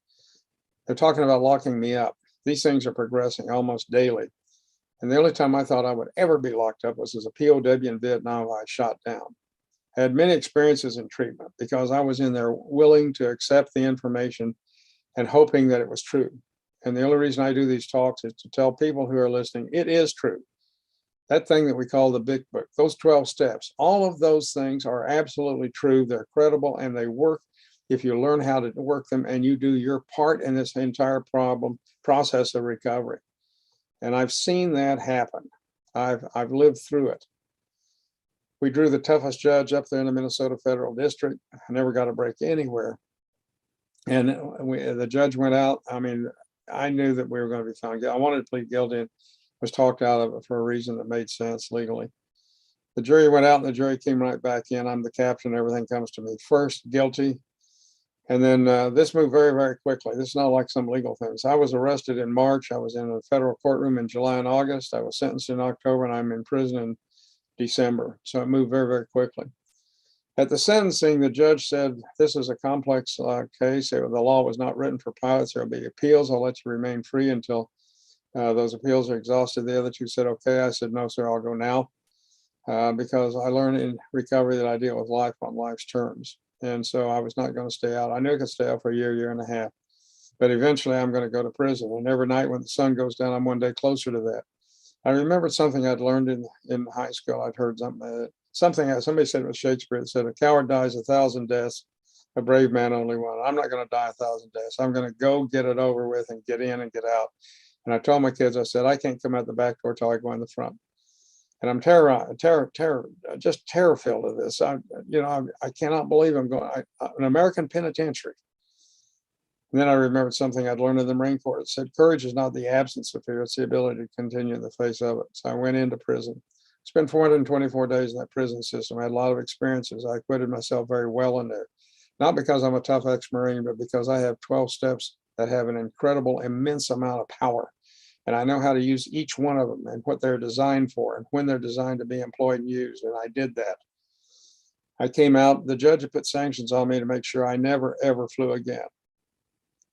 They're talking about locking me up. These things are progressing almost daily. And the only time I thought I would ever be locked up was as a POW in Vietnam I shot down. I had many experiences in treatment because I was in there willing to accept the information and hoping that it was true. And the only reason I do these talks is to tell people who are listening, it is true. That thing that we call the big book, those 12 steps, all of those things are absolutely true. They're credible and they work if you learn how to work them and you do your part in this entire process of recovery. And I've seen that happen. I've lived through it. We drew the toughest judge up there in the Minnesota Federal District. I never got a break anywhere. And the judge went out. I mean, I knew that we were going to be found guilty. I wanted to plead guilty and was talked out of it for a reason that made sense legally. The jury went out and the jury came right back in. I'm the captain. Everything comes to me first, guilty. And then this moved very, very quickly. This is not like some legal things. I was arrested in March. I was in a federal courtroom in July and August. I was sentenced in October, and I'm in prison in December. So it moved very, very quickly. At the sentencing, the judge said, this is a complex case. The law was not written for pilots. There will be appeals. I'll let you remain free until those appeals are exhausted. The other two said, okay. I said, no, sir, I'll go now because I learned in recovery that I deal with life on life's terms. And so I was not going to stay out. I knew I could stay out for a year and a half. But eventually I'm going to go to prison. And every night when the sun goes down, I'm one day closer to that. I remembered something I'd learned in high school. I'd heard something somebody said it was Shakespeare. It said, a coward dies 1,000 deaths, a brave man only one. I'm not going to die 1,000 deaths. I'm going to go get it over with and get in and get out. And I told my kids, I said, I can't come out the back door till I go in the front. And I'm just terror-filled of this. I cannot believe I'm going an American penitentiary. And then I remembered something I'd learned in the Marine Corps. It said, courage is not the absence of fear, it's the ability to continue in the face of it. So I went into prison. Spent 424 days in that prison system. I had a lot of experiences. I acquitted myself very well in there. Not because I'm a tough ex-Marine, but because I have 12 steps that have an incredible, immense amount of power. And I know how to use each one of them and what they're designed for and when they're designed to be employed and used. And I did that. I came out, the judge had put sanctions on me to make sure I never, ever flew again.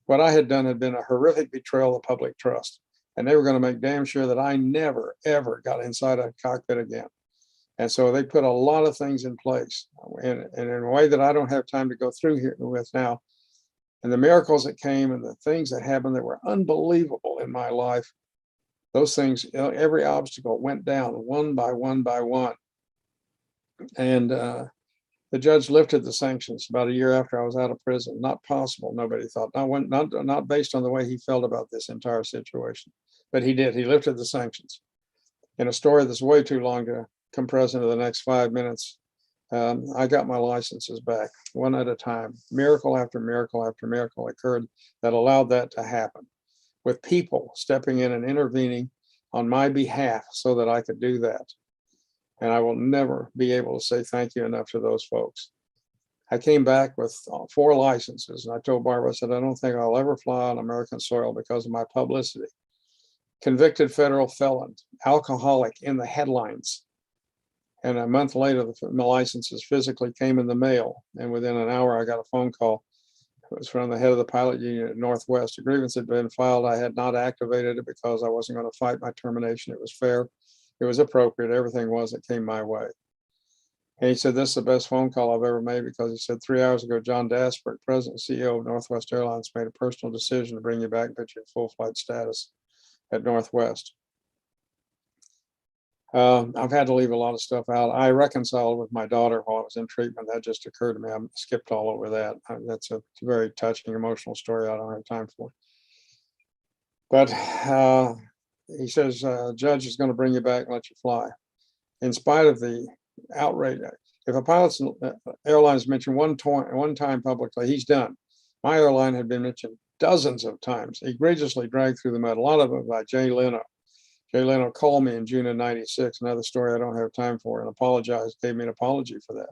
What I had done had been a horrific betrayal of public trust. And they were going to make damn sure that I never, ever got inside a cockpit again. And so they put a lot of things in place and in a way that I don't have time to go through here with now. And the miracles that came and the things that happened that were unbelievable in my life, those things, every obstacle went down one by one by one. And the judge lifted the sanctions about a year after I was out of prison. Not possible, nobody thought. Not based on the way he felt about this entire situation. But he did. He lifted the sanctions. In a story that's way too long to compress into the next 5 minutes, I got my licenses back one at a time. Miracle after miracle after miracle occurred that allowed that to happen, with people stepping in and intervening on my behalf so that I could do that. And I will never be able to say thank you enough to those folks. I came back with 4 licenses, and I told Barbara, I said, I don't think I'll ever fly on American soil because of my publicity. Convicted federal felon, alcoholic in the headlines. And a month later, my licenses physically came in the mail. And within an hour, I got a phone call. It was from the head of the pilot union at Northwest. A grievance had been filed. I had not activated it because I wasn't going to fight my termination. It was fair. It was appropriate. Everything was that came my way. And he said, this is the best phone call I've ever made, because he said 3 hours ago, John Dasbert, president and CEO of Northwest Airlines, made a personal decision to bring you back and put you in full flight status at Northwest. I've had to leave a lot of stuff out. I reconciled with my daughter while I was in treatment. That just occurred to me. I skipped all over that. That's a very touching, emotional story I don't have time for. But he says, judge is going to bring you back and let you fly. In spite of the outrage, if a pilot's airlines mentioned one time publicly, he's done. My airline had been mentioned dozens of times, egregiously dragged through the mud, a lot of them by Jay Leno. Jay Leno called me in June of '96, another story I don't have time for, and apologized, gave me an apology for that.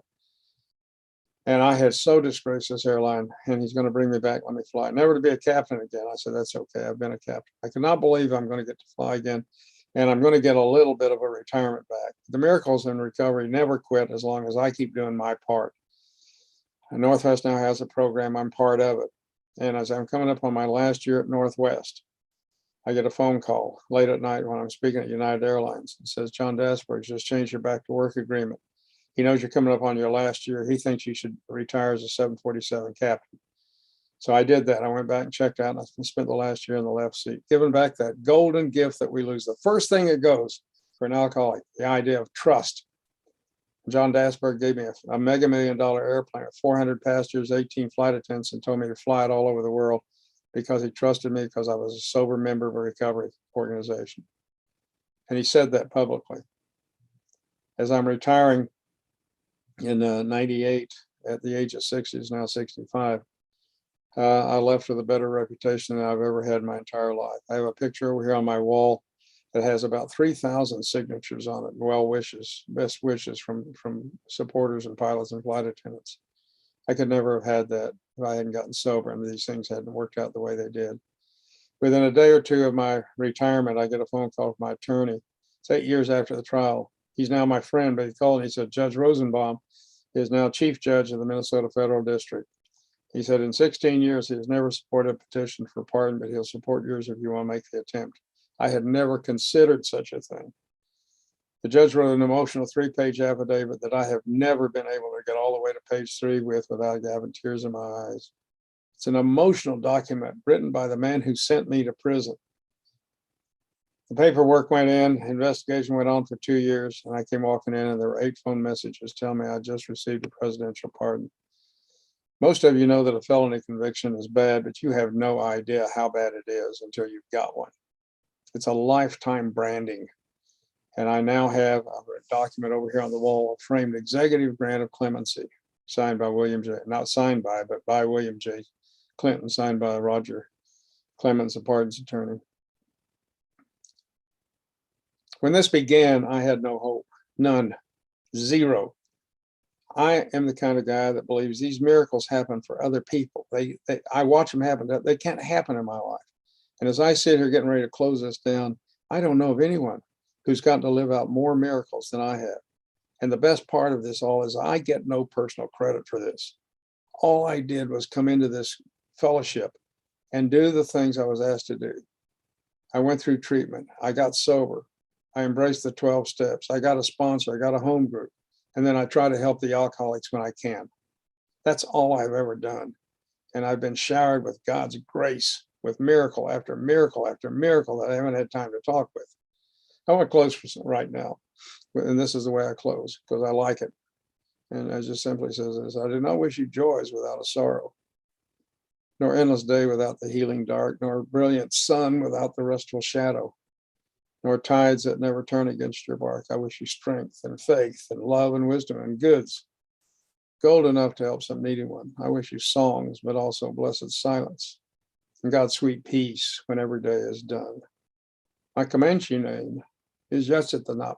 And I had so disgraced this airline, and he's going to bring me back, let me fly. Never to be a captain again. I said, that's okay, I've been a captain. I cannot believe I'm going to get to fly again, and I'm going to get a little bit of a retirement back. The miracles in recovery never quit as long as I keep doing my part. And Northwest now has a program, I'm part of it. And as I'm coming up on my last year at Northwest, I get a phone call late at night when I'm speaking at United Airlines. It says, John Dasbert just changed your back to work agreement. He knows you're coming up on your last year. He thinks you should retire as a 747 captain. So I did that. I went back and checked out, and I spent the last year in the left seat, giving back that golden gift that we lose. The first thing that goes for an alcoholic, the idea of trust. John Dasberg gave me a mega $1 million airplane with 400 passengers, 18 flight attendants, and told me to fly it all over the world because he trusted me because I was a sober member of a recovery organization. And he said that publicly. As I'm retiring in 98 at the age of 60, is now 65, I left with a better reputation than I've ever had in my entire life. I have a picture over here on my wall that has about 3,000 signatures on it, well wishes, best wishes from supporters and pilots and flight attendants. I could never have had that if I hadn't gotten sober and these things hadn't worked out the way they did. Within a day or two of my retirement, I get a phone call from my attorney. It's 8 years after the trial. He's now my friend, but he called and he said, Judge Rosenbaum is now chief judge of the Minnesota Federal District. He said, in 16 years, he has never supported a petition for pardon, but he'll support yours if you want to make the attempt. I had never considered such a thing. The judge wrote an emotional 3-page affidavit that I have never been able to get all the way to page 3 without having tears in my eyes. It's an emotional document written by the man who sent me to prison. The paperwork went in, investigation went on for 2 years, and I came walking in and there were 8 phone messages telling me I just received a presidential pardon. Most of you know that a felony conviction is bad, but you have no idea how bad it is until you've got one. It's a lifetime branding. And I now have a document over here on the wall, a framed executive grant of clemency, signed by William J. Not signed by, but by William J. Clinton, signed by Roger Clemens, the pardons attorney. When this began, I had no hope, none, zero. I am the kind of guy that believes these miracles happen for other people. I watch them happen. They can't happen in my life. And as I sit here getting ready to close this down, I don't know of anyone who's gotten to live out more miracles than I have. And the best part of this all is I get no personal credit for this. All I did was come into this fellowship and do the things I was asked to do. I went through treatment. I got sober. I embraced the 12 steps. I got a sponsor. I got a home group. And then I try to help the alcoholics when I can. That's all I've ever done. And I've been showered with God's grace, with miracle after miracle after miracle that I haven't had time to talk with. I want to close for some right now. And this is the way I close because I like it. And it just simply says this: I do not wish you joys without a sorrow, nor endless day without the healing dark, nor brilliant sun without the restful shadow, nor tides that never turn against your bark. I wish you strength and faith and love and wisdom and goods, gold enough to help some needy one. I wish you songs, but also blessed silence and God's sweet peace when every day is done. My Comanche name is Yetzitanap,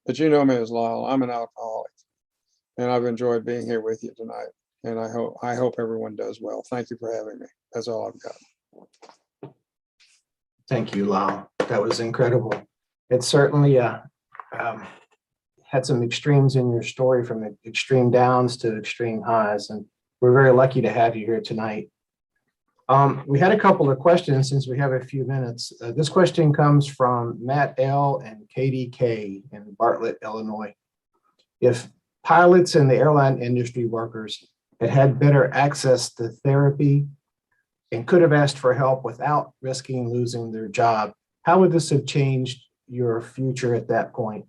but you know me as Lyle. I'm an alcoholic, and I've enjoyed being here with you tonight. And I hope everyone does well. Thank you for having me. That's all I've got. Thank you, Lyle. That was incredible. It certainly had some extremes in your story, from extreme downs to extreme highs, and we're very lucky to have you here tonight. We had a couple of questions since we have a few minutes. This question comes from Matt L. and Katie K. in Bartlett, Illinois. If pilots and the airline industry workers had better access to therapy and could have asked for help without risking losing their job, how would this have changed your future at that point?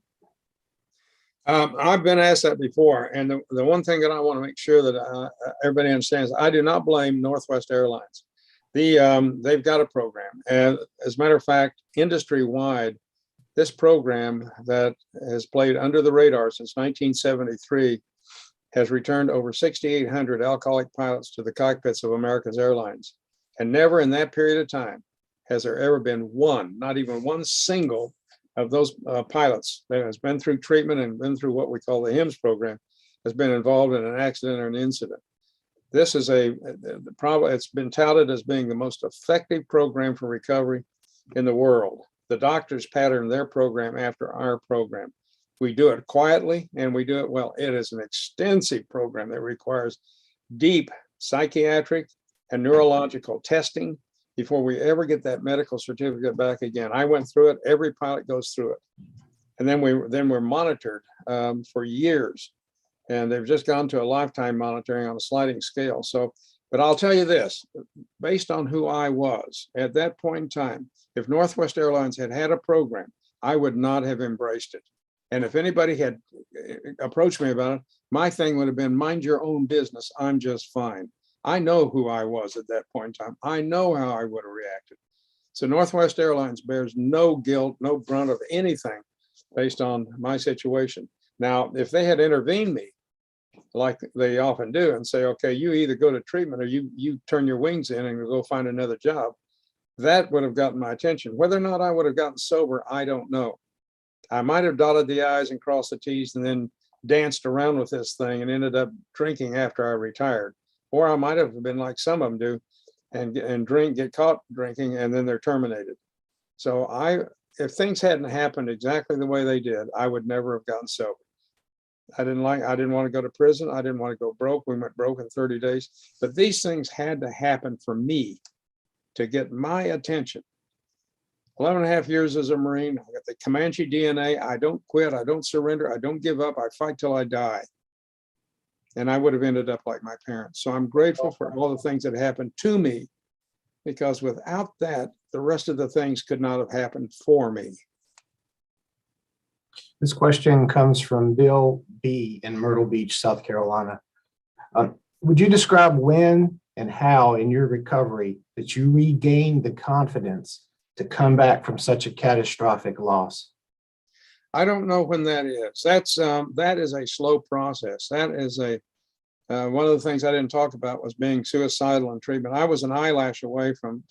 I've been asked that before. And the one thing that I want to make sure that everybody understands, I do not blame Northwest Airlines. They've got a program. And as a matter of fact, industry-wide, this program that has played under the radar since 1973 has returned over 6,800 alcoholic pilots to the cockpits of America's airlines. And never in that period of time has there ever been one, not even one single of those pilots that has been through treatment and been through what we call the HIMSS program has been involved in an accident or an incident. This is it's been touted as being the most effective program for recovery in the world. The doctors pattern their program after our program. We do it quietly and we do it well. It is an extensive program that requires deep psychiatric and neurological testing before we ever get that medical certificate back again. I went through it. Every pilot goes through it. And then we're monitored for years. And they've just gone to a lifetime monitoring on a sliding scale. So, but I'll tell you this, based on who I was at that point in time, if Northwest Airlines had had a program, I would not have embraced it. And if anybody had approached me about it, my thing would have been, mind your own business. I'm just fine. I know who I was at that point in time. I know how I would have reacted. So Northwest Airlines bears no guilt, no brunt of anything based on my situation. Now, if they had intervened me, like they often do, and say, okay, you either go to treatment or you turn your wings in and go find another job, that would have gotten my attention. Whether or not I would have gotten sober, I don't know. I might have dotted the I's and crossed the T's and then danced around with this thing and ended up drinking after I retired. Or I might have been like some of them do and get caught drinking, and then they're terminated. So if things hadn't happened exactly the way they did, I would never have gotten sober. I didn't want to go to prison. I didn't want to go broke. We went broke in 30 days. But these things had to happen for me to get my attention. 11 and a half years as a Marine. I got the Comanche DNA. I don't quit. I don't surrender. I don't give up. I fight till I die. And I would have ended up like my parents. So I'm grateful for all the things that happened to me, because without that, the rest of the things could not have happened for me. This question comes from Bill B. in Myrtle Beach, South Carolina. Would you describe when and how in your recovery that you regained the confidence to come back from such a catastrophic loss? I don't know when that is. That is a slow process. That is one of the things I didn't talk about was being suicidal in treatment. I was an eyelash away from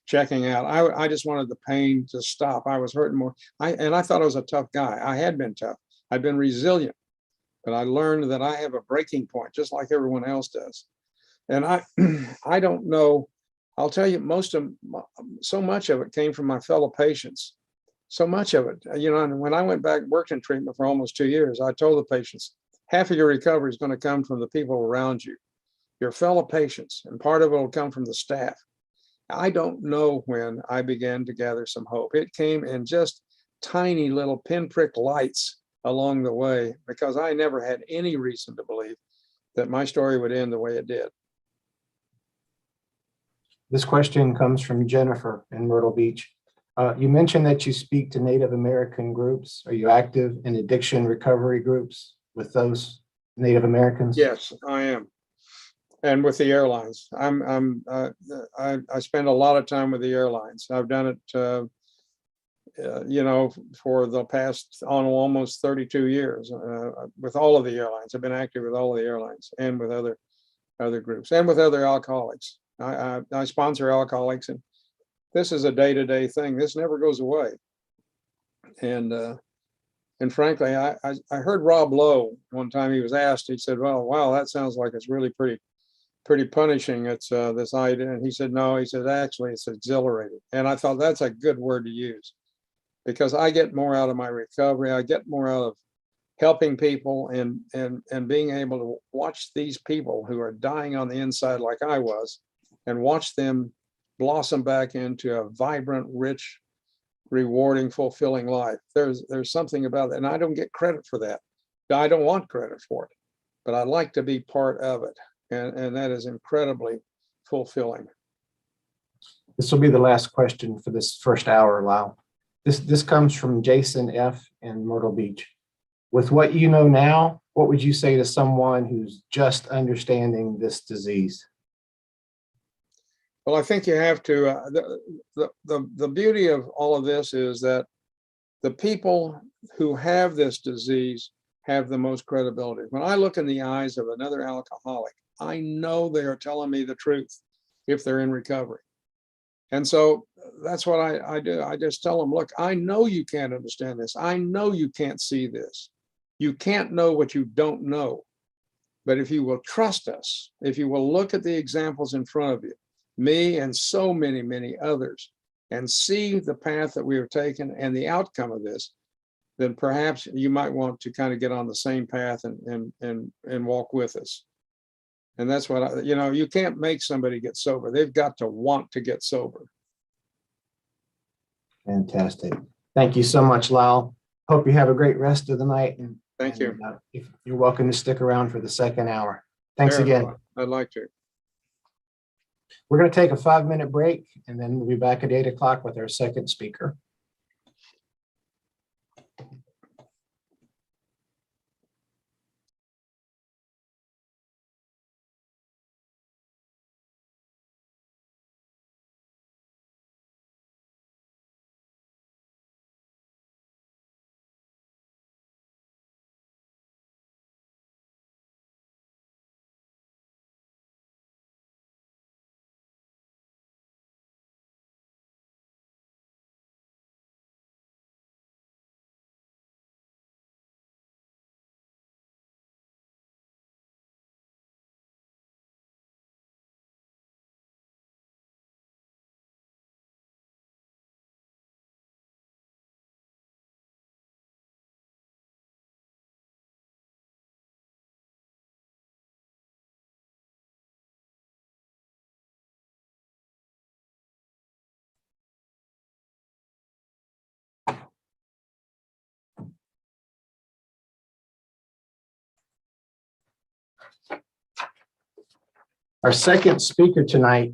checking out. I just wanted the pain to stop. I was hurting more. I thought I was a tough guy. I had been tough. I'd been resilient, but I learned that I have a breaking point, just like everyone else does. And I don't know. I'll tell you, so much of it came from my fellow patients. So much of it, and when I went back, worked in treatment for almost 2 years, I told the patients, half of your recovery is going to come from the people around you, your fellow patients, and part of it will come from the staff. I don't know when I began to gather some hope. It came in just tiny little pinprick lights along the way, because I never had any reason to believe that my story would end the way it did. This question comes from Jennifer in Myrtle Beach. You mentioned that you speak to Native American groups. Are you active in addiction recovery groups with those Native Americans? Yes, I am. And with the airlines, I spend a lot of time with the airlines. I've done it, for the past almost 32 years with all of the airlines. I've been active with all of the airlines and with other groups and with other alcoholics. I sponsor alcoholics, and this is a day-to-day thing. This never goes away. And frankly, I heard Rob Lowe one time. He was asked. He said, "Well, wow, that sounds like it's really pretty punishing. It's this idea." And he said, "No." He said, "Actually, it's exhilarating." And I thought that's a good word to use, because I get more out of my recovery. I get more out of helping people and being able to watch these people who are dying on the inside like I was, and watch them blossom back into a vibrant, rich, rewarding, fulfilling life. There's something about that, and I don't get credit for that. I don't want credit for it, but I like to be part of it, and that is incredibly fulfilling. This will be the last question for this first hour, Lyle. This comes from Jason F. in Myrtle Beach. With what you know now, what would you say to someone who's just understanding this disease? Well, I think you have to, the beauty of all of this is that the people who have this disease have the most credibility. When I look in the eyes of another alcoholic, I know they are telling me the truth if they're in recovery. And so that's what I do. I just tell them, look, I know you can't understand this. I know you can't see this. You can't know what you don't know. But if you will trust us, if you will look at the examples in front of you, me and so many, many others, and see the path that we have taken and the outcome of this, then perhaps you might want to kind of get on the same path and walk with us. And that's what you can't make somebody get sober. They've got to want to get sober. Fantastic. Thank you so much, Lyle. Hope you have a great rest of the night. Thank you. You're welcome to stick around for the second hour. Thanks again. I'd like to. We're going to take a 5-minute break, and then we'll be back at 8 o'clock with our second speaker. Our second speaker tonight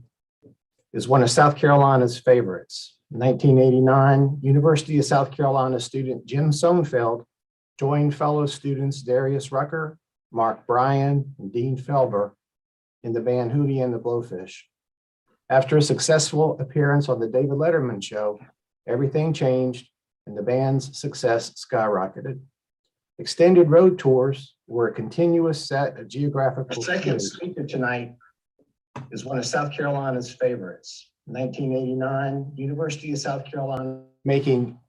is one of South Carolina's favorites. In 1989, University of South Carolina student Jim Sonefeld joined fellow students Darius Rucker, Mark Bryan, and Dean Felber in the band Hootie and the Blowfish. After a successful appearance on the David Letterman show, everything changed and the band's success skyrocketed. Extended road tours were a continuous set of geographical. Our second speaker tonight is one of South Carolina's favorites. 1989, University of South Carolina, making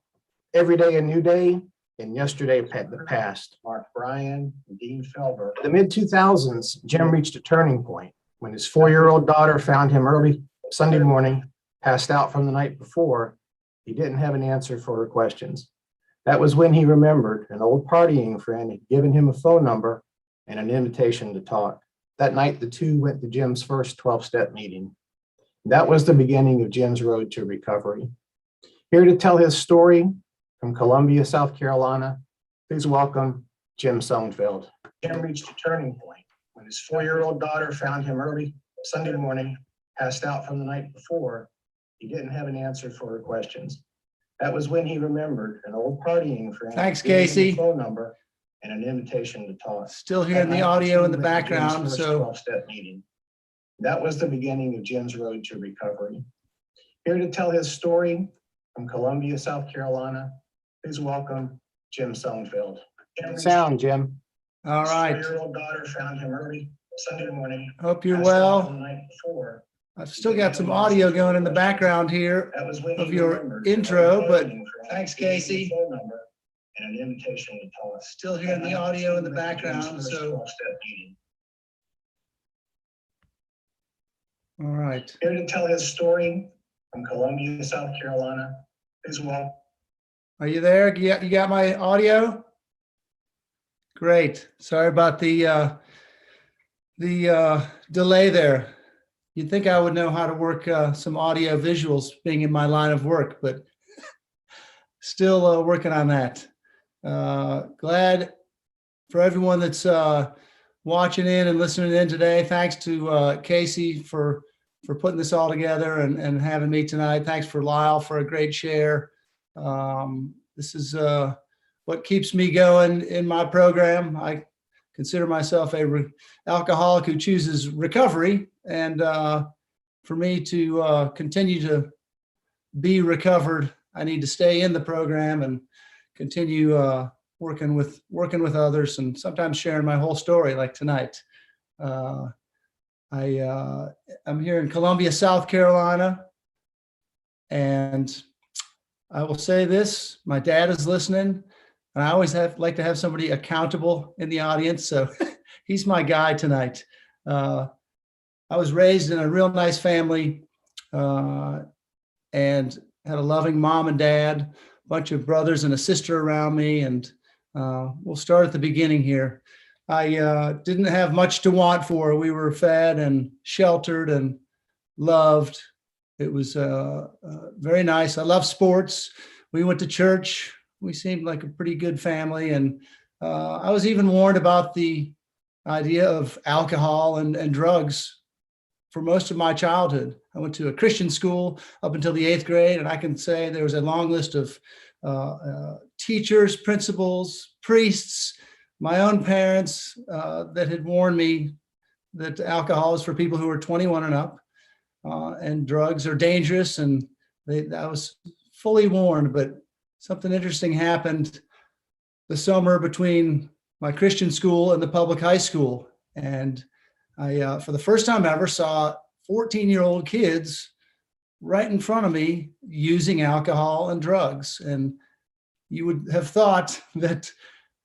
every day a new day and yesterday the past. Mark Bryan and Dean Felber. In the mid-2000s, Jim reached a turning point when his 4-year-old daughter found him early Sunday morning, passed out from the night before. He didn't have an answer for her questions. That was when he remembered an old partying friend had given him a phone number and an invitation to talk. That night, the two went to Jim's first 12-step meeting. That was the beginning of Jim's road to recovery. Here to tell his story from Columbia, South Carolina, please welcome Jim Sonefeld. Jim reached a turning point when his 4-year-old daughter found him early Sunday morning, passed out from the night before. He didn't have an answer for her questions. That was when he remembered an old partying friend. Thanks, Casey. Phone number and an invitation to talk. Still hearing the audio in the background, so 12-step meeting. That was the beginning of Jim's road to recovery. Here to tell his story from Columbia, South Carolina, please welcome Jim Sonefeld. Sound, Jim. all right. 4-year-old daughter found him early Sunday morning. Hope you're passed out well. the night before. I've still got some audio going in the background here That was when of he your remembered intro, an but old partying friend thanks, gave him a Casey. phone number and an invitation to talk. Still hearing the audio in the That night, background, Jim's first so 12-step meeting. all right. Here to tell his story from Columbia, South Carolina, as well. Are you there? You got my audio? Great. Sorry about the delay there. You'd think I would know how to work some audio visuals being in my line of work, but still working on that. Glad for everyone that's watching in and listening in today. Thanks to Casey for putting this all together and having me tonight. Thanks for Lyle for a great share. This is what keeps me going in my program. I consider myself a alcoholic who chooses recovery, and for me to continue to be recovered, I need to stay in the program and continue working with others, and sometimes sharing my whole story, like tonight. I'm here in Columbia, South Carolina, and I will say this: my dad is listening, and I always like to have somebody accountable in the audience, so he's my guy tonight. I was raised in a real nice family, and had a loving mom and dad, a bunch of brothers and a sister around me, and we'll start at the beginning here. I didn't have much to want for. We were fed and sheltered and loved. It was very nice. I love sports. We went to church. We seemed like a pretty good family. And I was even warned about the idea of alcohol and drugs for most of my childhood. I went to a Christian school up until the 8th grade, and I can say there was a long list of teachers, principals, priests, my own parents that had warned me that alcohol is for people who are 21 and up, and drugs are dangerous. And I was fully warned, but something interesting happened the summer between my Christian school and the public high school. And I, for the first time ever, saw 14-year-old kids right in front of me using alcohol and drugs. And you would have thought that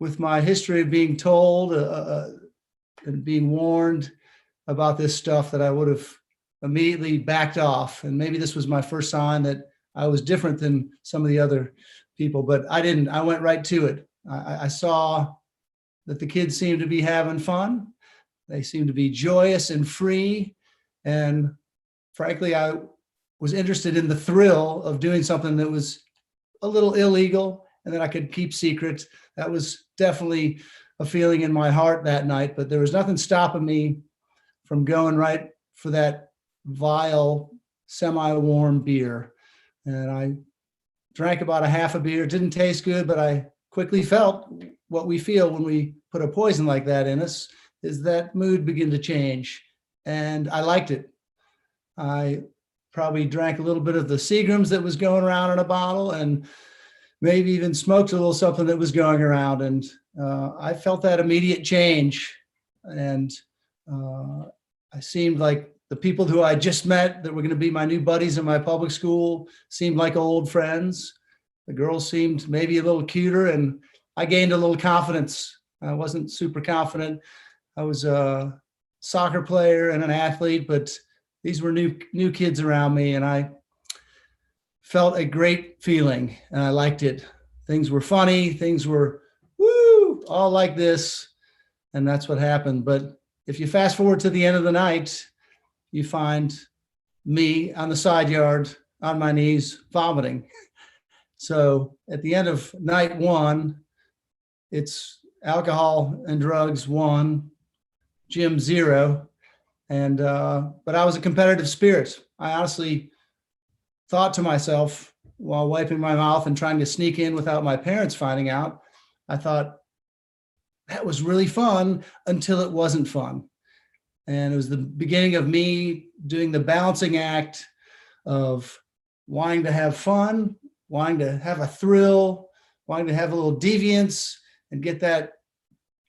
with my history of being told and being warned about this stuff, that I would have immediately backed off. And maybe this was my first sign that I was different than some of the other people, but I didn't. I went right to it. I saw that the kids seemed to be having fun. They seemed to be joyous and free. And frankly, I was interested in the thrill of doing something that was a little illegal and that I could keep secret. That was definitely a feeling in my heart that night, but there was nothing stopping me from going right for that vile, semi-warm beer. And I drank about a half a beer. It didn't taste good, but I quickly felt what we feel when we put a poison like that in us, is that mood begin to change. And I liked it. I probably drank a little bit of the Seagrams that was going around in a bottle, and maybe even smoked a little something that was going around. And I felt that immediate change. And I seemed like the people who I just met that were going to be my new buddies in my public school seemed like old friends. The girls seemed maybe a little cuter, and I gained a little confidence. I wasn't super confident. I was a soccer player and an athlete, but these were new kids around me, and I felt a great feeling, and I liked it. Things were funny. Things were, woo, all like this. And that's what happened. But if you fast forward to the end of the night, you find me on the side yard on my knees vomiting. So at the end of night one, it's alcohol and drugs 1, gym 0. And but I was a competitive spirit. I honestly thought to myself while wiping my mouth and trying to sneak in without my parents finding out, I thought, that was really fun until it wasn't fun. And it was the beginning of me doing the balancing act of wanting to have fun, wanting to have a thrill, wanting to have a little deviance and get that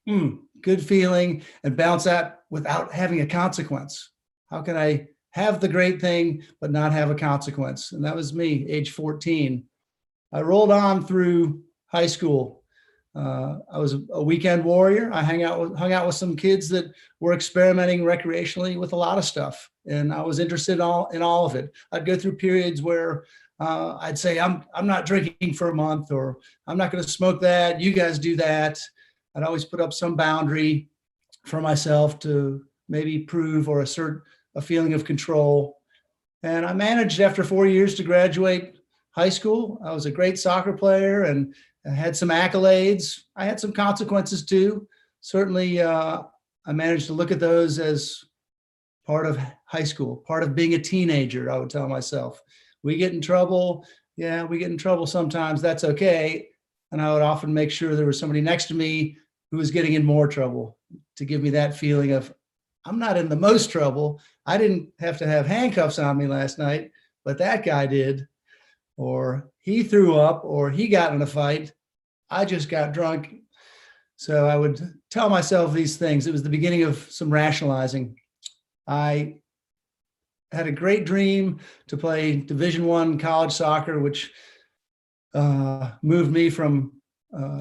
good feeling and bounce out without having a consequence. How can I have the great thing, but not have a consequence? And that was me, age 14. I rolled on through high school. I was a weekend warrior. I hung out with some kids that were experimenting recreationally with a lot of stuff, and I was interested in all of it. I'd go through periods where I'd say, I'm not drinking for a month, or I'm not going to smoke that. You guys do that. I'd always put up some boundary for myself to maybe prove or assert a feeling of control. And I managed after 4 years to graduate high school. I was a great soccer player, and I had some accolades. I had some consequences too. Certainly, I managed to look at those as part of high school, part of being a teenager. I would tell myself, we get in trouble. Yeah, we get in trouble sometimes. That's okay. And I would often make sure there was somebody next to me who was getting in more trouble, to give me that feeling of, I'm not in the most trouble. I didn't have to have handcuffs on me last night, but that guy did. Or he threw up, or he got in a fight. I just got drunk. So I would tell myself these things. It was the beginning of some rationalizing. I had a great dream to play Division I college soccer, which moved me from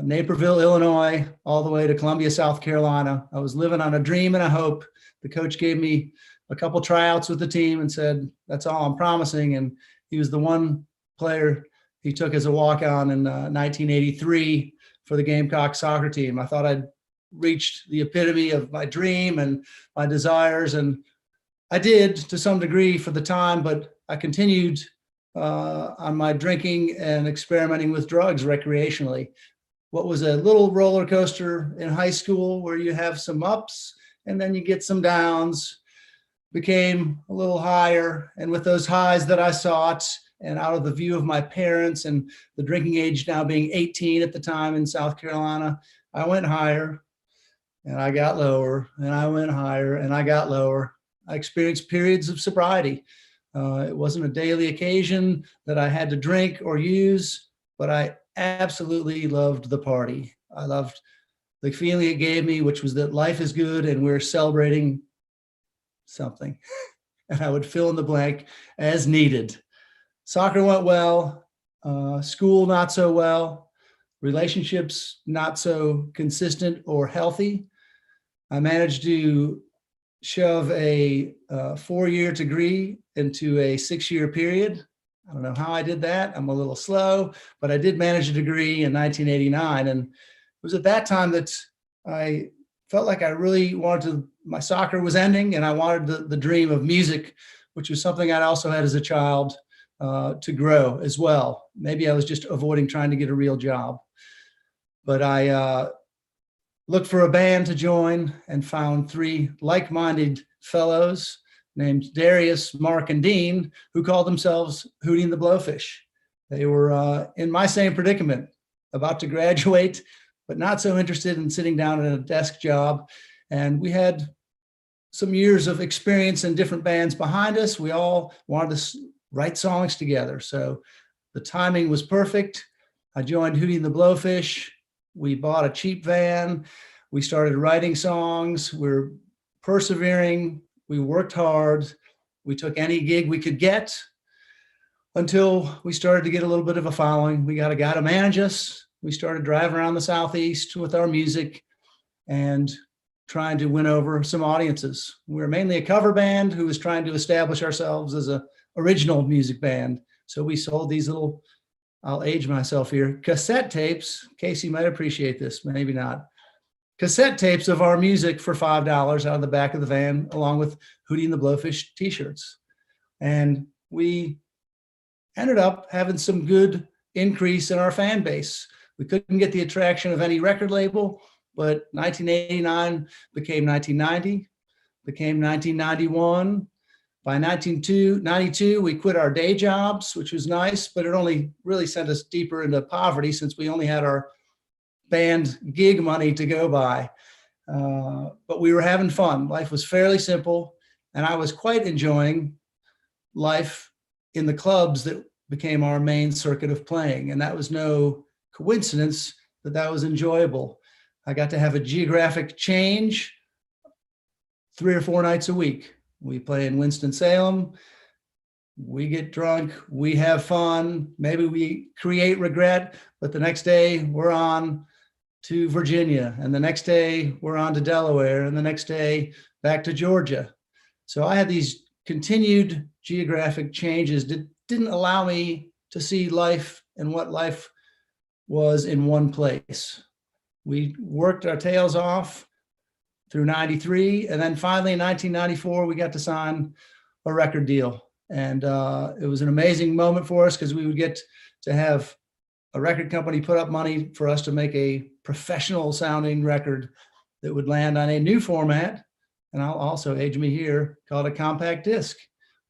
Naperville, Illinois, all the way to Columbia, South Carolina. I was living on a dream and a hope. The coach gave me a couple tryouts with the team and said, that's all I'm promising. And he was the one player he took as a walk-on in 1983 for the Gamecock soccer team. I thought I'd reached the epitome of my dream and my desires, and I did to some degree for the time, but I continued on my drinking and experimenting with drugs recreationally. What was a little roller coaster in high school where you have some ups and then you get some downs became a little higher. And with those highs that I sought, and out of the view of my parents and the drinking age now being 18 at the time in South Carolina, I went higher and I got lower, and I went higher and I got lower. I experienced periods of sobriety. It wasn't a daily occasion that I had to drink or use, but I absolutely loved the party. I loved the feeling it gave me, which was that life is good and we're celebrating something. And I would fill in the blank as needed. Soccer went well, school not so well, relationships not so consistent or healthy. I managed to shove a 4-year degree into a 6-year period. I don't know how I did that. I'm a little slow, but I did manage a degree in 1989. And it was at that time that I felt like I really wanted to, my soccer was ending, and I wanted the dream of music, which was something I'd also had as a child, to grow as well. Maybe I was just avoiding trying to get a real job. But I looked for a band to join and found three like-minded fellows named Darius, Mark, and Dean, who called themselves Hootie and the Blowfish. They were in my same predicament, about to graduate, but not so interested in sitting down at a desk job. And we had some years of experience in different bands behind us. We all wanted to write songs together. So the timing was perfect. I joined Hootie and the Blowfish. We bought a cheap van. We started writing songs. We're persevering. We worked hard. We took any gig we could get until we started to get a little bit of a following. We got a guy to manage us. We started driving around the Southeast with our music and trying to win over some audiences. We were mainly a cover band who was trying to establish ourselves as an original music band. So we sold these little, I'll age myself here, cassette tapes. Casey might appreciate this, maybe not. Cassette tapes of our music for $5 out of the back of the van, along with Hootie and the Blowfish t-shirts. And we ended up having some good increase in our fan base. We couldn't get the attraction of any record label, but 1989 became 1990, became 1991. By 1992, we quit our day jobs, which was nice, but it only really sent us deeper into poverty since we only had our band gig money to go by. But we were having fun. Life was fairly simple, and I was quite enjoying life in the clubs that became our main circuit of playing. And that was no coincidence that that was enjoyable. I got to have a geographic change 3 or 4 nights a week. We play in Winston-Salem. We get drunk. We have fun. Maybe we create regret, but the next day we're on to Virginia, and the next day we're on to Delaware, and the next day back to Georgia. So I had these continued geographic changes that didn't allow me to see life and what life was in one place. We worked our tails off through 93. And then finally in 1994, we got to sign a record deal. And it was an amazing moment for us because we would get to have a record company put up money for us to make a professional sounding record that would land on a new format. And I'll also age me here, called a compact disc.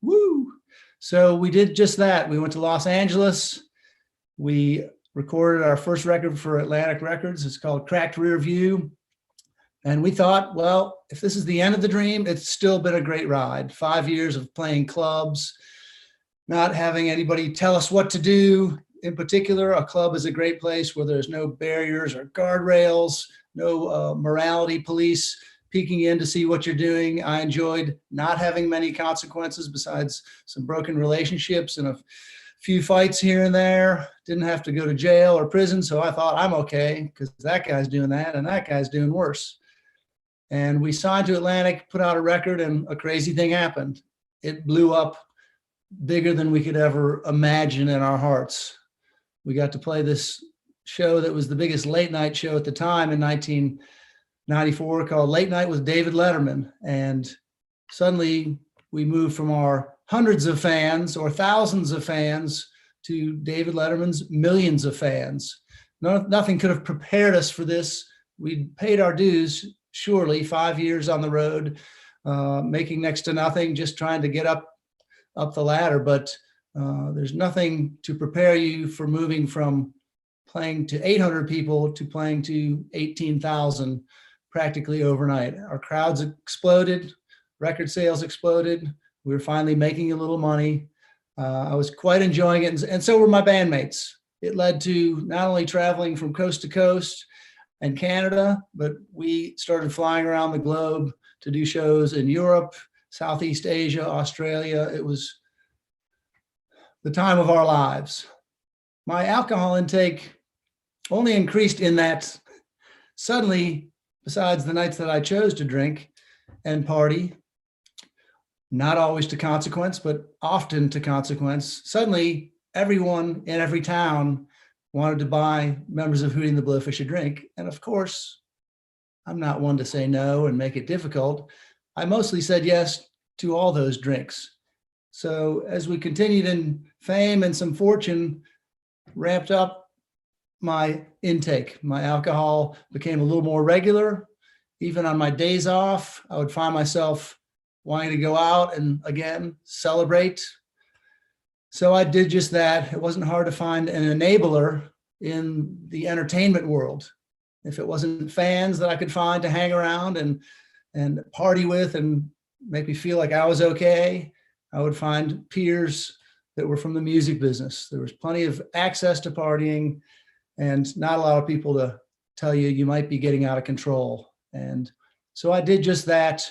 Woo! So we did just that. We went to Los Angeles. We recorded our first record for Atlantic Records. It's called Cracked Rear View. And we thought, well, if this is the end of the dream, it's still been a great ride. 5 years of playing clubs, not having anybody tell us what to do. In particular, a club is a great place where there's no barriers or guardrails, no morality police peeking in to see what you're doing. I enjoyed not having many consequences besides some broken relationships and a few fights here and there. Didn't have to go to jail or prison, so I thought I'm okay because that guy's doing that and that guy's doing worse. And we signed to Atlantic, put out a record, and a crazy thing happened. It blew up bigger than we could ever imagine in our hearts. We got to play this show that was the biggest late night show at the time in 1994 called Late Night with David Letterman. And suddenly we moved from our hundreds of fans or thousands of fans to David Letterman's millions of fans. Nothing could have prepared us for this. We paid our dues, surely, 5 years on the road, making next to nothing, just trying to get up the ladder. But there's nothing to prepare you for moving from playing to 800 people to playing to 18,000 practically overnight. Our crowds exploded, record sales exploded. We were finally making a little money. I was quite enjoying it, and so were my bandmates. It led to not only traveling from coast to coast and Canada, but we started flying around the globe to do shows in Europe, Southeast Asia, Australia. It was the time of our lives. My alcohol intake only increased in that suddenly, besides the nights that I chose to drink and party, not always to consequence, but often to consequence, suddenly everyone in every town wanted to buy members of Hootie and the Blowfish a drink. And of course, I'm not one to say no and make it difficult. I mostly said yes to all those drinks. So as we continued in fame and some fortune ramped up, my intake. My alcohol became a little more regular. Even on my days off, I would find myself wanting to go out and again celebrate. So I did just that. It wasn't hard to find an enabler in the entertainment world. If it wasn't fans that I could find to hang around and party with and make me feel like I was okay, I would find peers that were from the music business. There was plenty of access to partying and not a lot of people to tell you you might be getting out of control. And so I did just that.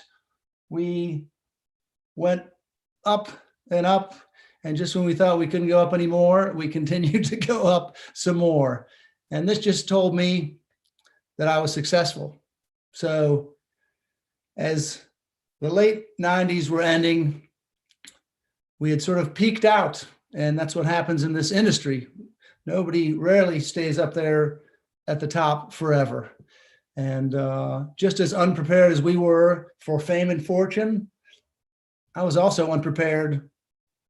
We went up and up. And just when we thought we couldn't go up anymore, we continued to go up some more. And this just told me that I was successful. So as the late 90s were ending, we had sort of peaked out. And that's what happens in this industry. Nobody rarely stays up there at the top forever. And just as unprepared as we were for fame and fortune, I was also unprepared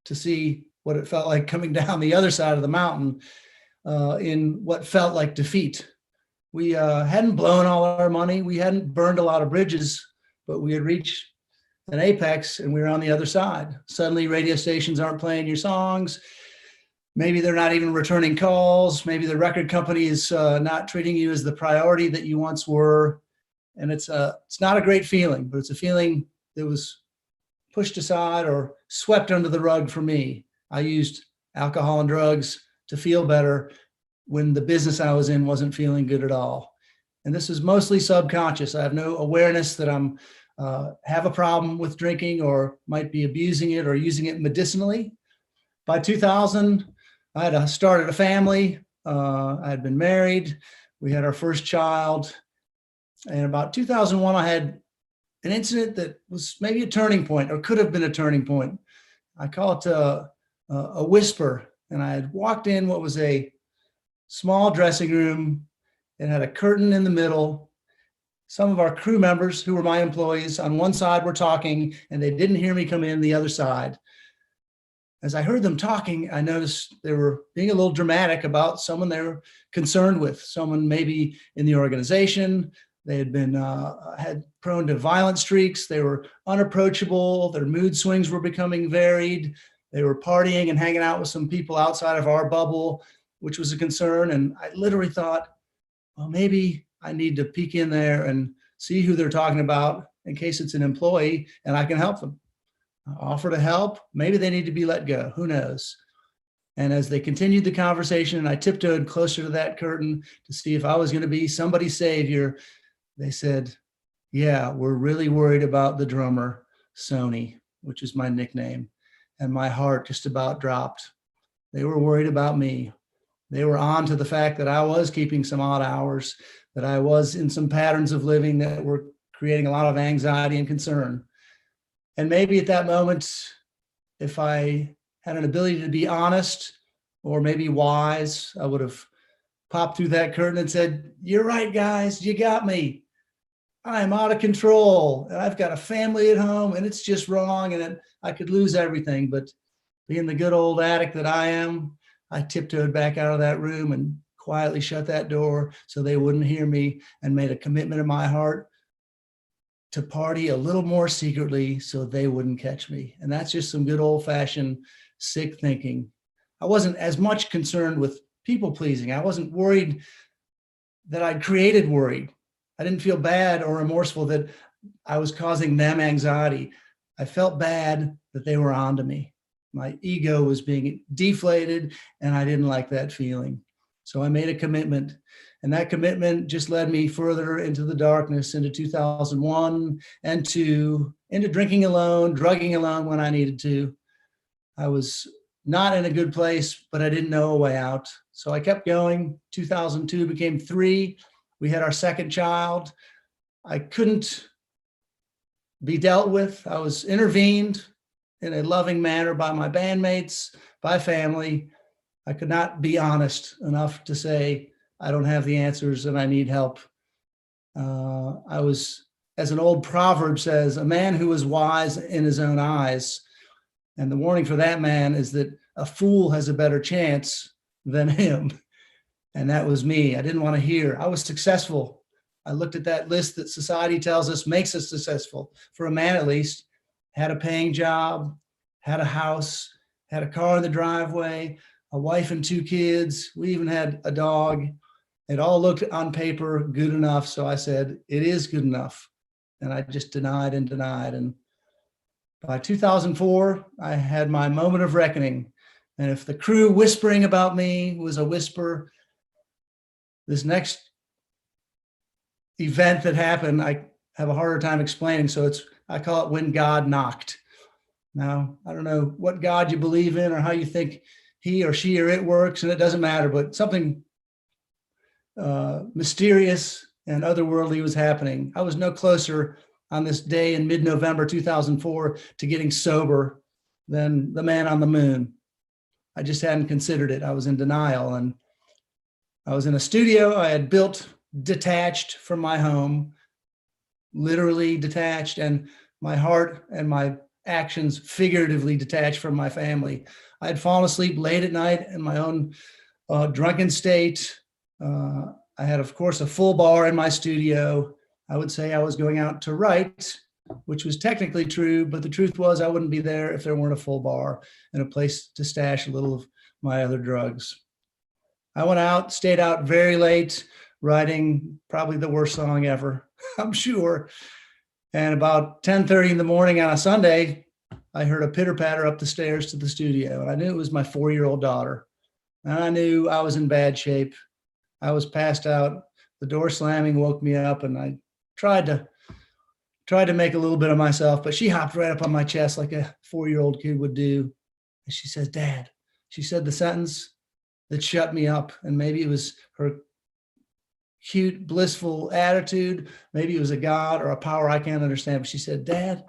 to see what it felt like coming down the other side of the mountain in what felt like defeat. We hadn't blown all our money. We hadn't burned a lot of bridges, but we had reached an apex and we were on the other side. Suddenly radio stations aren't playing your songs. Maybe they're not even returning calls. Maybe the record company is not treating you as the priority that you once were. And it's not a great feeling, but it's a feeling that was pushed aside or swept under the rug for me. I used alcohol and drugs to feel better when the business I was in wasn't feeling good at all. And this is mostly subconscious. I have no awareness that I'm have a problem with drinking or might be abusing it or using it medicinally. By 2000, I had started a family. I had been married. We had our first child. And about 2001, I had an incident that was maybe a turning point or could have been a turning point. I call it a whisper. And I had walked in what was a small dressing room. It had a curtain in the middle. Some of our crew members who were my employees on one side were talking and they didn't hear me come in the other side. As I heard them talking, I noticed they were being a little dramatic about someone they were concerned with, someone maybe in the organization. They had been had prone to violent streaks. They were unapproachable. Their mood swings were becoming varied. They were partying and hanging out with some people outside of our bubble, which was a concern. And I literally thought, well, maybe I need to peek in there and see who they're talking about in case it's an employee and I can help them. I offer to help. Maybe they need to be let go. Who knows? And as they continued the conversation and I tiptoed closer to that curtain to see if I was going to be somebody's savior, they said, yeah, we're really worried about the drummer, Sony, which is my nickname. And my heart just about dropped. They were worried about me. They were on to the fact that I was keeping some odd hours, that I was in some patterns of living that were creating a lot of anxiety and concern. And maybe at that moment, if I had an ability to be honest or maybe wise, I would have popped through that curtain and said, you're right, guys, you got me. I'm out of control and I've got a family at home and it's just wrong and I could lose everything. But being the good old addict that I am, I tiptoed back out of that room and quietly shut that door so they wouldn't hear me and made a commitment in my heart to party a little more secretly so they wouldn't catch me. And that's just some good old fashioned sick thinking. I wasn't as much concerned with people pleasing. I wasn't worried that I'd created worry. I didn't feel bad or remorseful that I was causing them anxiety. I felt bad that they were onto me. My ego was being deflated and I didn't like that feeling. So I made a commitment, and that commitment just led me further into the darkness, into 2001 and into drinking alone, drugging alone when I needed to. I was not in a good place, but I didn't know a way out. So I kept going. 2002 became 3. We had our second child. I couldn't be dealt with. I was intervened in a loving manner by my bandmates, by family. I could not be honest enough to say, I don't have the answers and I need help. I was, as an old proverb says, a man who is wise in his own eyes. And the warning for that man is that a fool has a better chance than him. And that was me. I didn't want to hear. I was successful. I looked at that list that society tells us makes us successful, for a man at least. Had a paying job, had a house, had a car in the driveway, a wife and 2 kids. We even had a dog. It all looked on paper good enough. So I said, it is good enough. And I just denied and denied. And by 2004, I had my moment of reckoning. And if the crew whispering about me was a whisper, this next event that happened, I have a harder time explaining. So I call it when God knocked. Now, I don't know what God you believe in or how you think he or she or it works, and it doesn't matter, but something mysterious and otherworldly was happening. I was no closer on this day in mid-November 2004 to getting sober than the man on the moon. I just hadn't considered it. I was in denial, and I was in a studio I had built detached from my home, literally detached, and my heart and my actions figuratively detached from my family. I had fallen asleep late at night in my own drunken state. I had, of course, a full bar in my studio. I would say I was going out to write, which was technically true, but the truth was I wouldn't be there if there weren't a full bar and a place to stash a little of my other drugs. I went out, stayed out very late, writing probably the worst song ever, I'm sure. And about 10:30 in the morning on a Sunday, I heard a pitter patter up the stairs to the studio. And I knew it was my 4-year-old daughter. And I knew I was in bad shape. I was passed out. The door slamming woke me up, and I tried to make a little bit of myself, but she hopped right up on my chest like a 4-year-old kid would do. And she says, "Dad," she said the sentence that shut me up. And maybe it was her cute, blissful attitude. Maybe it was a God or a power I can't understand. But she said, "Dad,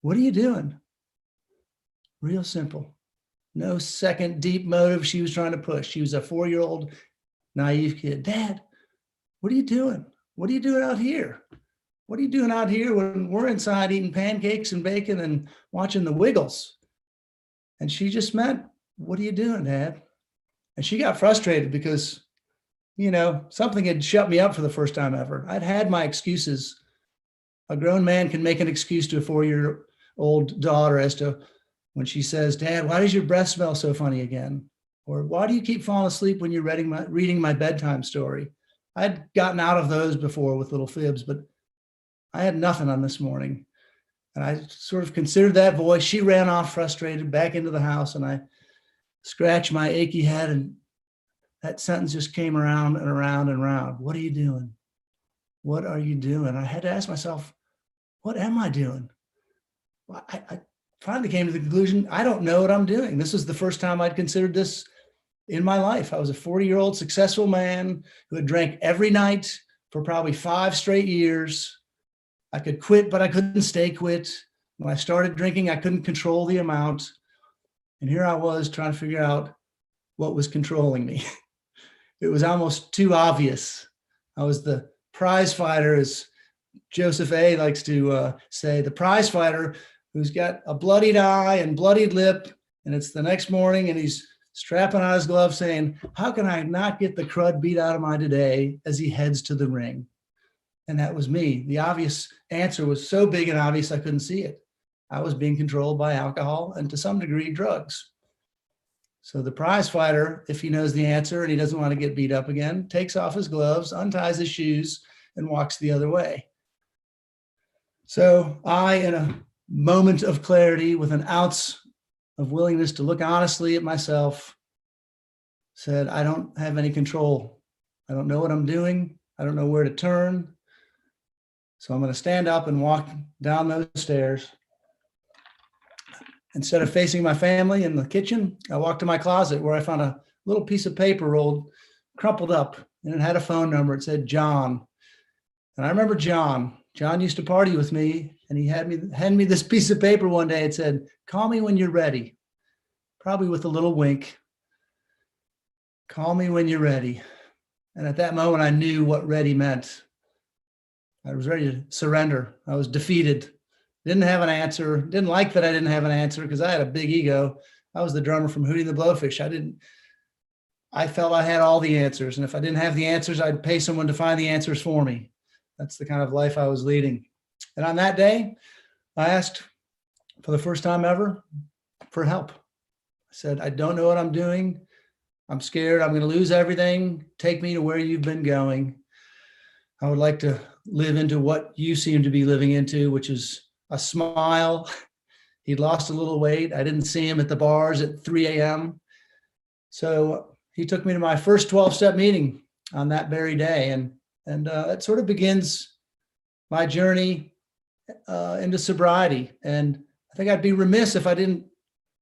what are you doing?" Real simple. No second deep motive she was trying to push. She was a 4-year-old naive kid. "Dad, what are you doing? What are you doing out here? What are you doing out here when we're inside eating pancakes and bacon and watching the Wiggles?" And she just meant, "What are you doing, Dad?" And she got frustrated because, something had shut me up for the first time ever. I'd had my excuses. A grown man can make an excuse to a 4-year-old daughter as to when she says, "Dad, why does your breath smell so funny again?" Or, "Why do you keep falling asleep when you're reading my bedtime story?" I'd gotten out of those before with little fibs, but I had nothing on this morning. And I sort of considered that voice. She ran off frustrated back into the house, and I scratched my achy head, and that sentence just came around and around and around. "What are you doing? What are you doing?" I had to ask myself, what am I doing? Well, I finally came to the conclusion, I don't know what I'm doing. This is the first time I'd considered this in my life. I was a 40-year-old successful man who had drank every night for probably 5 straight years. I could quit, but I couldn't stay quit. When I started drinking, I couldn't control the amount. And here I was trying to figure out what was controlling me. It was almost too obvious. I was the prize fighter, as Joseph A. likes to say, the prize fighter who's got a bloodied eye and bloodied lip, and it's the next morning and he's strapping on his glove saying, "How can I not get the crud beat out of me today?" as he heads to the ring. And that was me. The obvious answer was so big and obvious I couldn't see it. I was being controlled by alcohol and to some degree drugs. So the prize fighter, if he knows the answer and he doesn't want to get beat up again, takes off his gloves, unties his shoes, and walks the other way. So I, in a moment of clarity with an ounce of willingness to look honestly at myself, said, I don't have any control. I don't know what I'm doing. I don't know where to turn. So I'm going to stand up and walk down those stairs. Instead of facing my family in the kitchen, I walked to my closet where I found a little piece of paper rolled, crumpled up, and it had a phone number. It said John. And I remember John. John used to party with me, and he handed me this piece of paper one day. It said, "Call me when you're ready," probably with a little wink. "Call me when you're ready." And at that moment, I knew what ready meant. I was ready to surrender. I was defeated. Didn't have an answer. Didn't like that I didn't have an answer because I had a big ego. I was the drummer from Hootie and the Blowfish. I felt I had all the answers. And if I didn't have the answers, I'd pay someone to find the answers for me. That's the kind of life I was leading. And on that day, I asked for the first time ever for help. I said, I don't know what I'm doing. I'm scared. I'm going to lose everything. Take me to where you've been going. I would like to live into what you seem to be living into, which is a smile. He'd lost a little weight. I didn't see him at the bars at 3 a.m. So he took me to my first 12-step meeting on that very day. And that sort of begins my journey into sobriety. And I think I'd be remiss if I didn't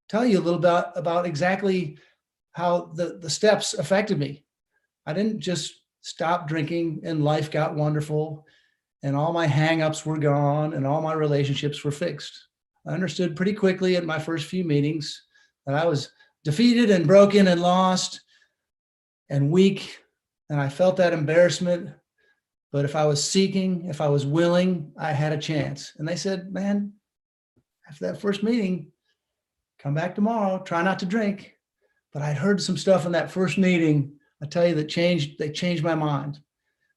tell you a little bit about exactly how the steps affected me. I didn't just stop drinking and life got wonderful and all my hangups were gone and all my relationships were fixed. I understood pretty quickly at my first few meetings that I was defeated and broken and lost and weak. And I felt that embarrassment. But if I was seeking, if I was willing, I had a chance. And they said, man, after that first meeting, come back tomorrow, try not to drink. But I'd heard some stuff in that first meeting, I tell you, that changed my mind.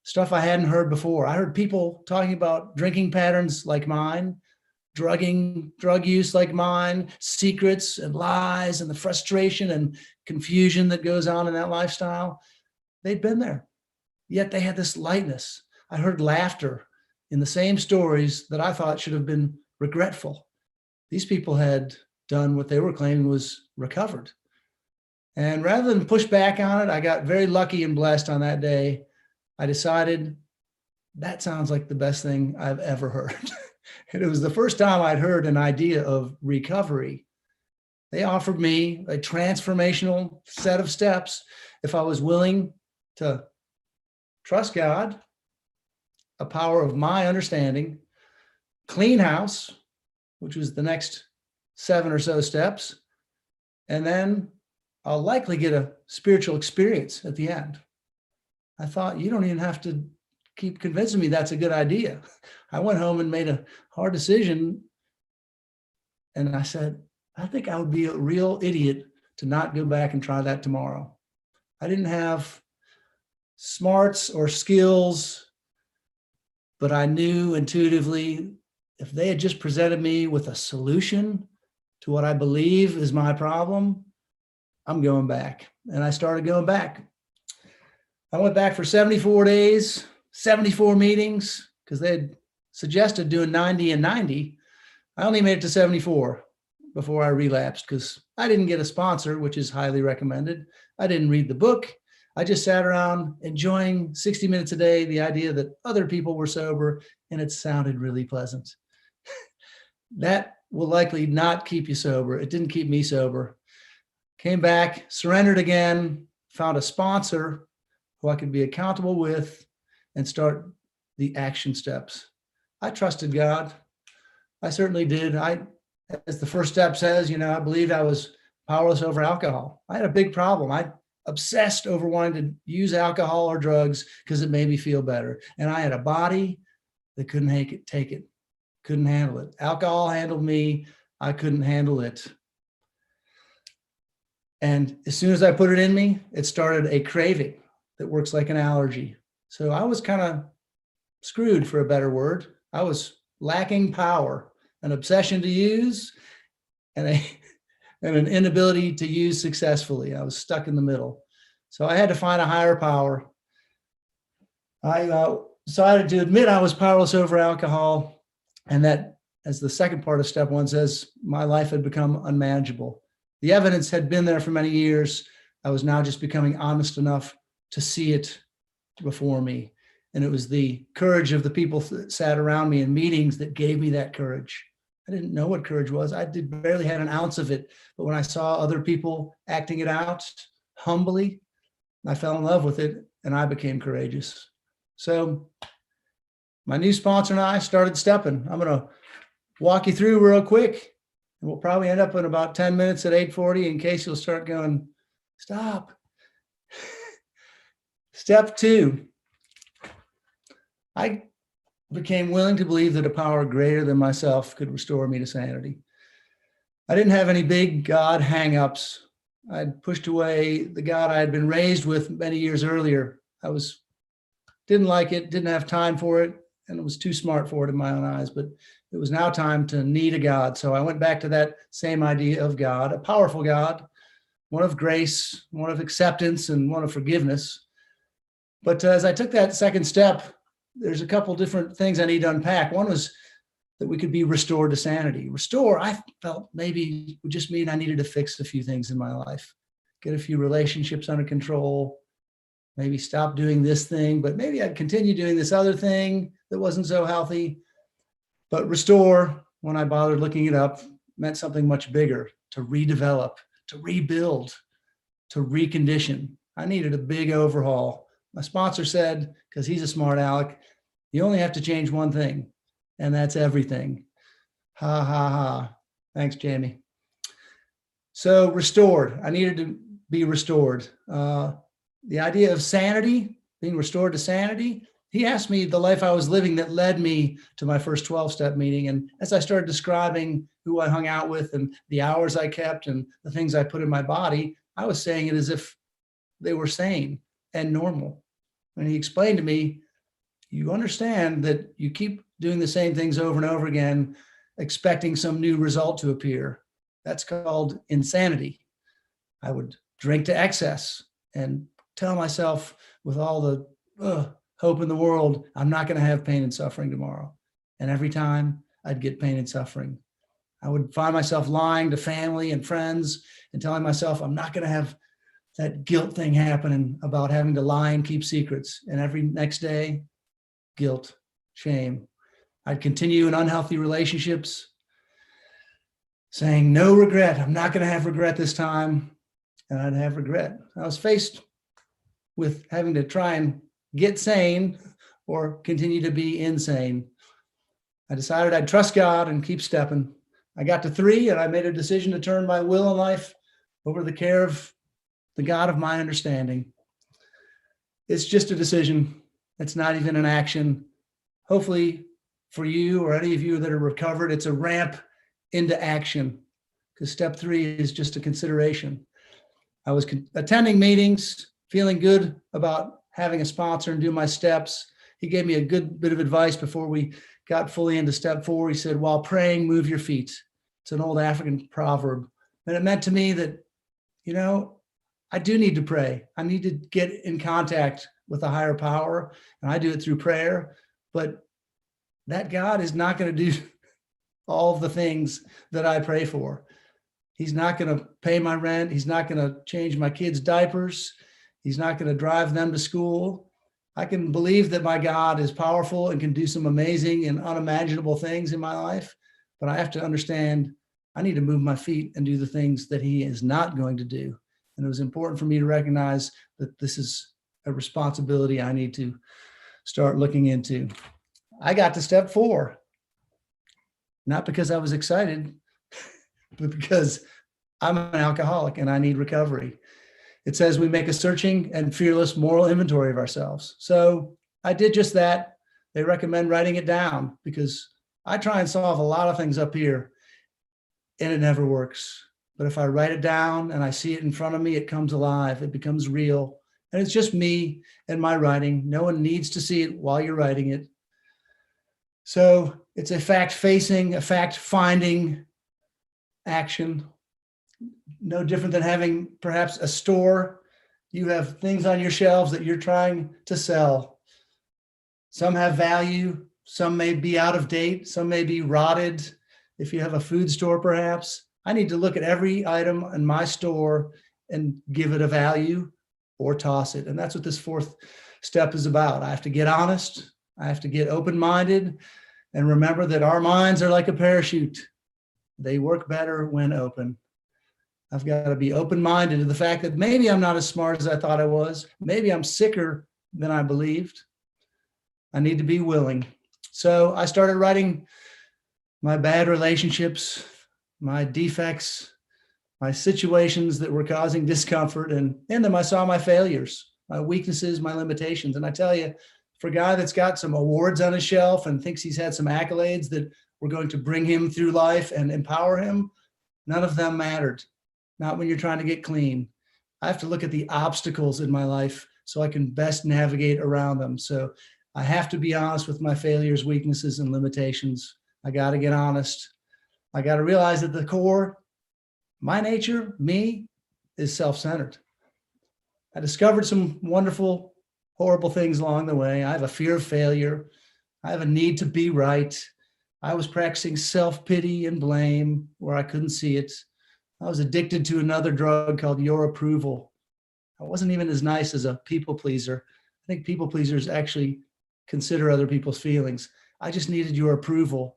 Stuff I hadn't heard before. I heard people talking about drinking patterns like mine, drug use like mine, secrets and lies and the frustration and confusion that goes on in that lifestyle. They'd been there, yet they had this lightness. I heard laughter in the same stories that I thought should have been regretful. These people had done what they were claiming was recovered. And rather than push back on it, I got very lucky and blessed on that day. I decided that sounds like the best thing I've ever heard. And it was the first time I'd heard an idea of recovery. They offered me a transformational set of steps if I was willing to trust God, a power of my understanding, clean house, which was the next 7 or so steps, and then I'll likely get a spiritual experience at the end. I thought, you don't even have to keep convincing me that's a good idea. I went home and made a hard decision. And I said, I think I would be a real idiot to not go back and try that tomorrow. I didn't have smarts or skills, but I knew intuitively if they had just presented me with a solution to what I believe is my problem, I'm going back. And I started going back. I went back for 74 days, 74 meetings, because they had suggested doing 90 and 90. I only made it to 74 before I relapsed because I didn't get a sponsor, which is highly recommended. I didn't read the book. I just sat around enjoying 60 minutes a day, the idea that other people were sober, and it sounded really pleasant. That will likely not keep you sober. It didn't keep me sober. Came back, surrendered again, found a sponsor who I could be accountable with and start the action steps. I trusted God. I certainly did. As the first step says, I believed I was powerless over alcohol. I had a big problem. I obsessed over wanting to use alcohol or drugs because it made me feel better. And I had a body that couldn't take it, couldn't handle it. Alcohol handled me. I couldn't handle it. And as soon as I put it in me, it started a craving that works like an allergy. So I was kind of screwed, for a better word. I was lacking power, an obsession to use, and an inability to use successfully. I was stuck in the middle. So I had to find a higher power. I decided to admit I was powerless over alcohol, and that, as the second part of step 1 says, my life had become unmanageable. The evidence had been there for many years. I was now just becoming honest enough to see it before me. And it was the courage of the people that sat around me in meetings that gave me that courage. I didn't know what courage was. I barely had an ounce of it. But when I saw other people acting it out humbly, I fell in love with it and I became courageous. So my new sponsor and I started stepping. I'm going to walk you through real quick. And we'll probably end up in about 10 minutes at 8:40 in case you'll start going, stop. Step 2, I became willing to believe that a power greater than myself could restore me to sanity. I didn't have any big God hang-ups. I'd pushed away the God I had been raised with many years earlier. Didn't like it, didn't have time for it, and it was too smart for it in my own eyes. But it was now time to need a God. So I went back to that same idea of God, a powerful God, one of grace, one of acceptance, and one of forgiveness. But as I took that second step, there's a couple different things I need to unpack. One was that we could be restored to sanity. Restore, I felt maybe would just mean I needed to fix a few things in my life, get a few relationships under control, maybe stop doing this thing, but maybe I'd continue doing this other thing that wasn't so healthy. But restore, when I bothered looking it up, meant something much bigger: to redevelop, to rebuild, to recondition. I needed a big overhaul. My sponsor said, because he's a smart aleck, you only have to change one thing, and that's everything. Ha, ha, ha. Thanks, Jamie. So restored, I needed to be restored. The idea of sanity, being restored to sanity, he asked me the life I was living that led me to my first 12-step meeting. And as I started describing who I hung out with and the hours I kept and the things I put in my body, I was saying it as if they were sane and normal. And he explained to me, you understand that you keep doing the same things over and over again, expecting some new result to appear. That's called insanity. I would drink to excess and tell myself with all the hope in the world, I'm not going to have pain and suffering tomorrow. And every time I'd get pain and suffering. I would find myself lying to family and friends and telling myself I'm not going to have that guilt thing happening about having to lie and keep secrets. And every next day, guilt, shame. I'd continue in unhealthy relationships, saying no regret. I'm not going to have regret this time. And I'd have regret. I was faced with having to try and get sane or continue to be insane. I decided I'd trust God and keep stepping. I got to 3 and I made a decision to turn my will and life over to the care of the God of my understanding. It's just a decision. It's not even an action. Hopefully for you or any of you that are recovered, it's a ramp into action, because step 3 is just a consideration. I was attending meetings, feeling good about having a sponsor and do my steps. He gave me a good bit of advice before we got fully into step 4. He said, while praying, move your feet. It's an old African proverb. And it meant to me that, I do need to pray. I need to get in contact with a higher power, and I do it through prayer. But that God is not going to do all of the things that I pray for. He's not going to pay my rent. He's not going to change my kids' diapers. He's not going to drive them to school. I can believe that my God is powerful and can do some amazing and unimaginable things in my life, but I have to understand I need to move my feet and do the things that he is not going to do. And it was important for me to recognize that this is a responsibility I need to start looking into. I got to step 4, not because I was excited, but because I'm an alcoholic and I need recovery. It says we make a searching and fearless moral inventory of ourselves. So I did just that. They recommend writing it down because I try and solve a lot of things up here and it never works. But if I write it down and I see it in front of me, it comes alive, it becomes real. And it's just me and my writing. No one needs to see it while you're writing it. So it's a fact-facing, a fact-finding action. No different than having perhaps a store. You have things on your shelves that you're trying to sell. Some have value, some may be out of date, some may be rotted. If you have a food store, perhaps, I need to look at every item in my store and give it a value or toss it. And that's what this 4th step is about. I have to get honest. I have to get open-minded and remember that our minds are like a parachute. They work better when open. I've got to be open-minded to the fact that maybe I'm not as smart as I thought I was. Maybe I'm sicker than I believed. I need to be willing. So I started writing my bad relationships, my defects, my situations that were causing discomfort. And in them, I saw my failures, my weaknesses, my limitations. And I tell you, for a guy that's got some awards on his shelf and thinks he's had some accolades that were going to bring him through life and empower him, none of them mattered. not when you're trying to get clean. I have to look at the obstacles in my life so I can best navigate around them. So I have to be honest with my failures, weaknesses, and limitations. I got to get honest. I got to realize at the core, my nature, me, is self-centered. I discovered some wonderful, horrible things along the way. I have a fear of failure. I have a need to be right. I was practicing self-pity and blame where I couldn't see it. I was addicted to another drug called your approval. I wasn't even as nice as a people pleaser. I think people pleasers actually consider other people's feelings. I just needed your approval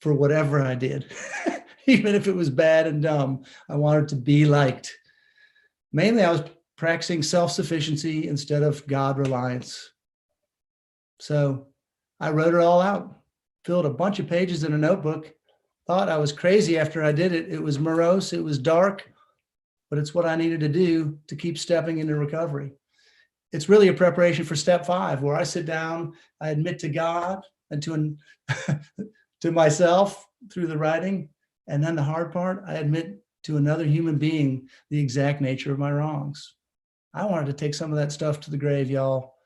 for whatever I did. Even if it was bad and dumb, I wanted to be liked. Mainly, I was practicing self-sufficiency instead of God reliance. So I wrote it all out, filled a bunch of pages in a notebook, thought I was crazy after I did it. It was morose, it was dark, but it's what I needed to do to keep stepping into recovery. It's really a preparation for step 5, where I sit down, I admit to God and to myself through the writing. And then the hard part, I admit to another human being the exact nature of my wrongs. I wanted to take some of that stuff to the grave, y'all.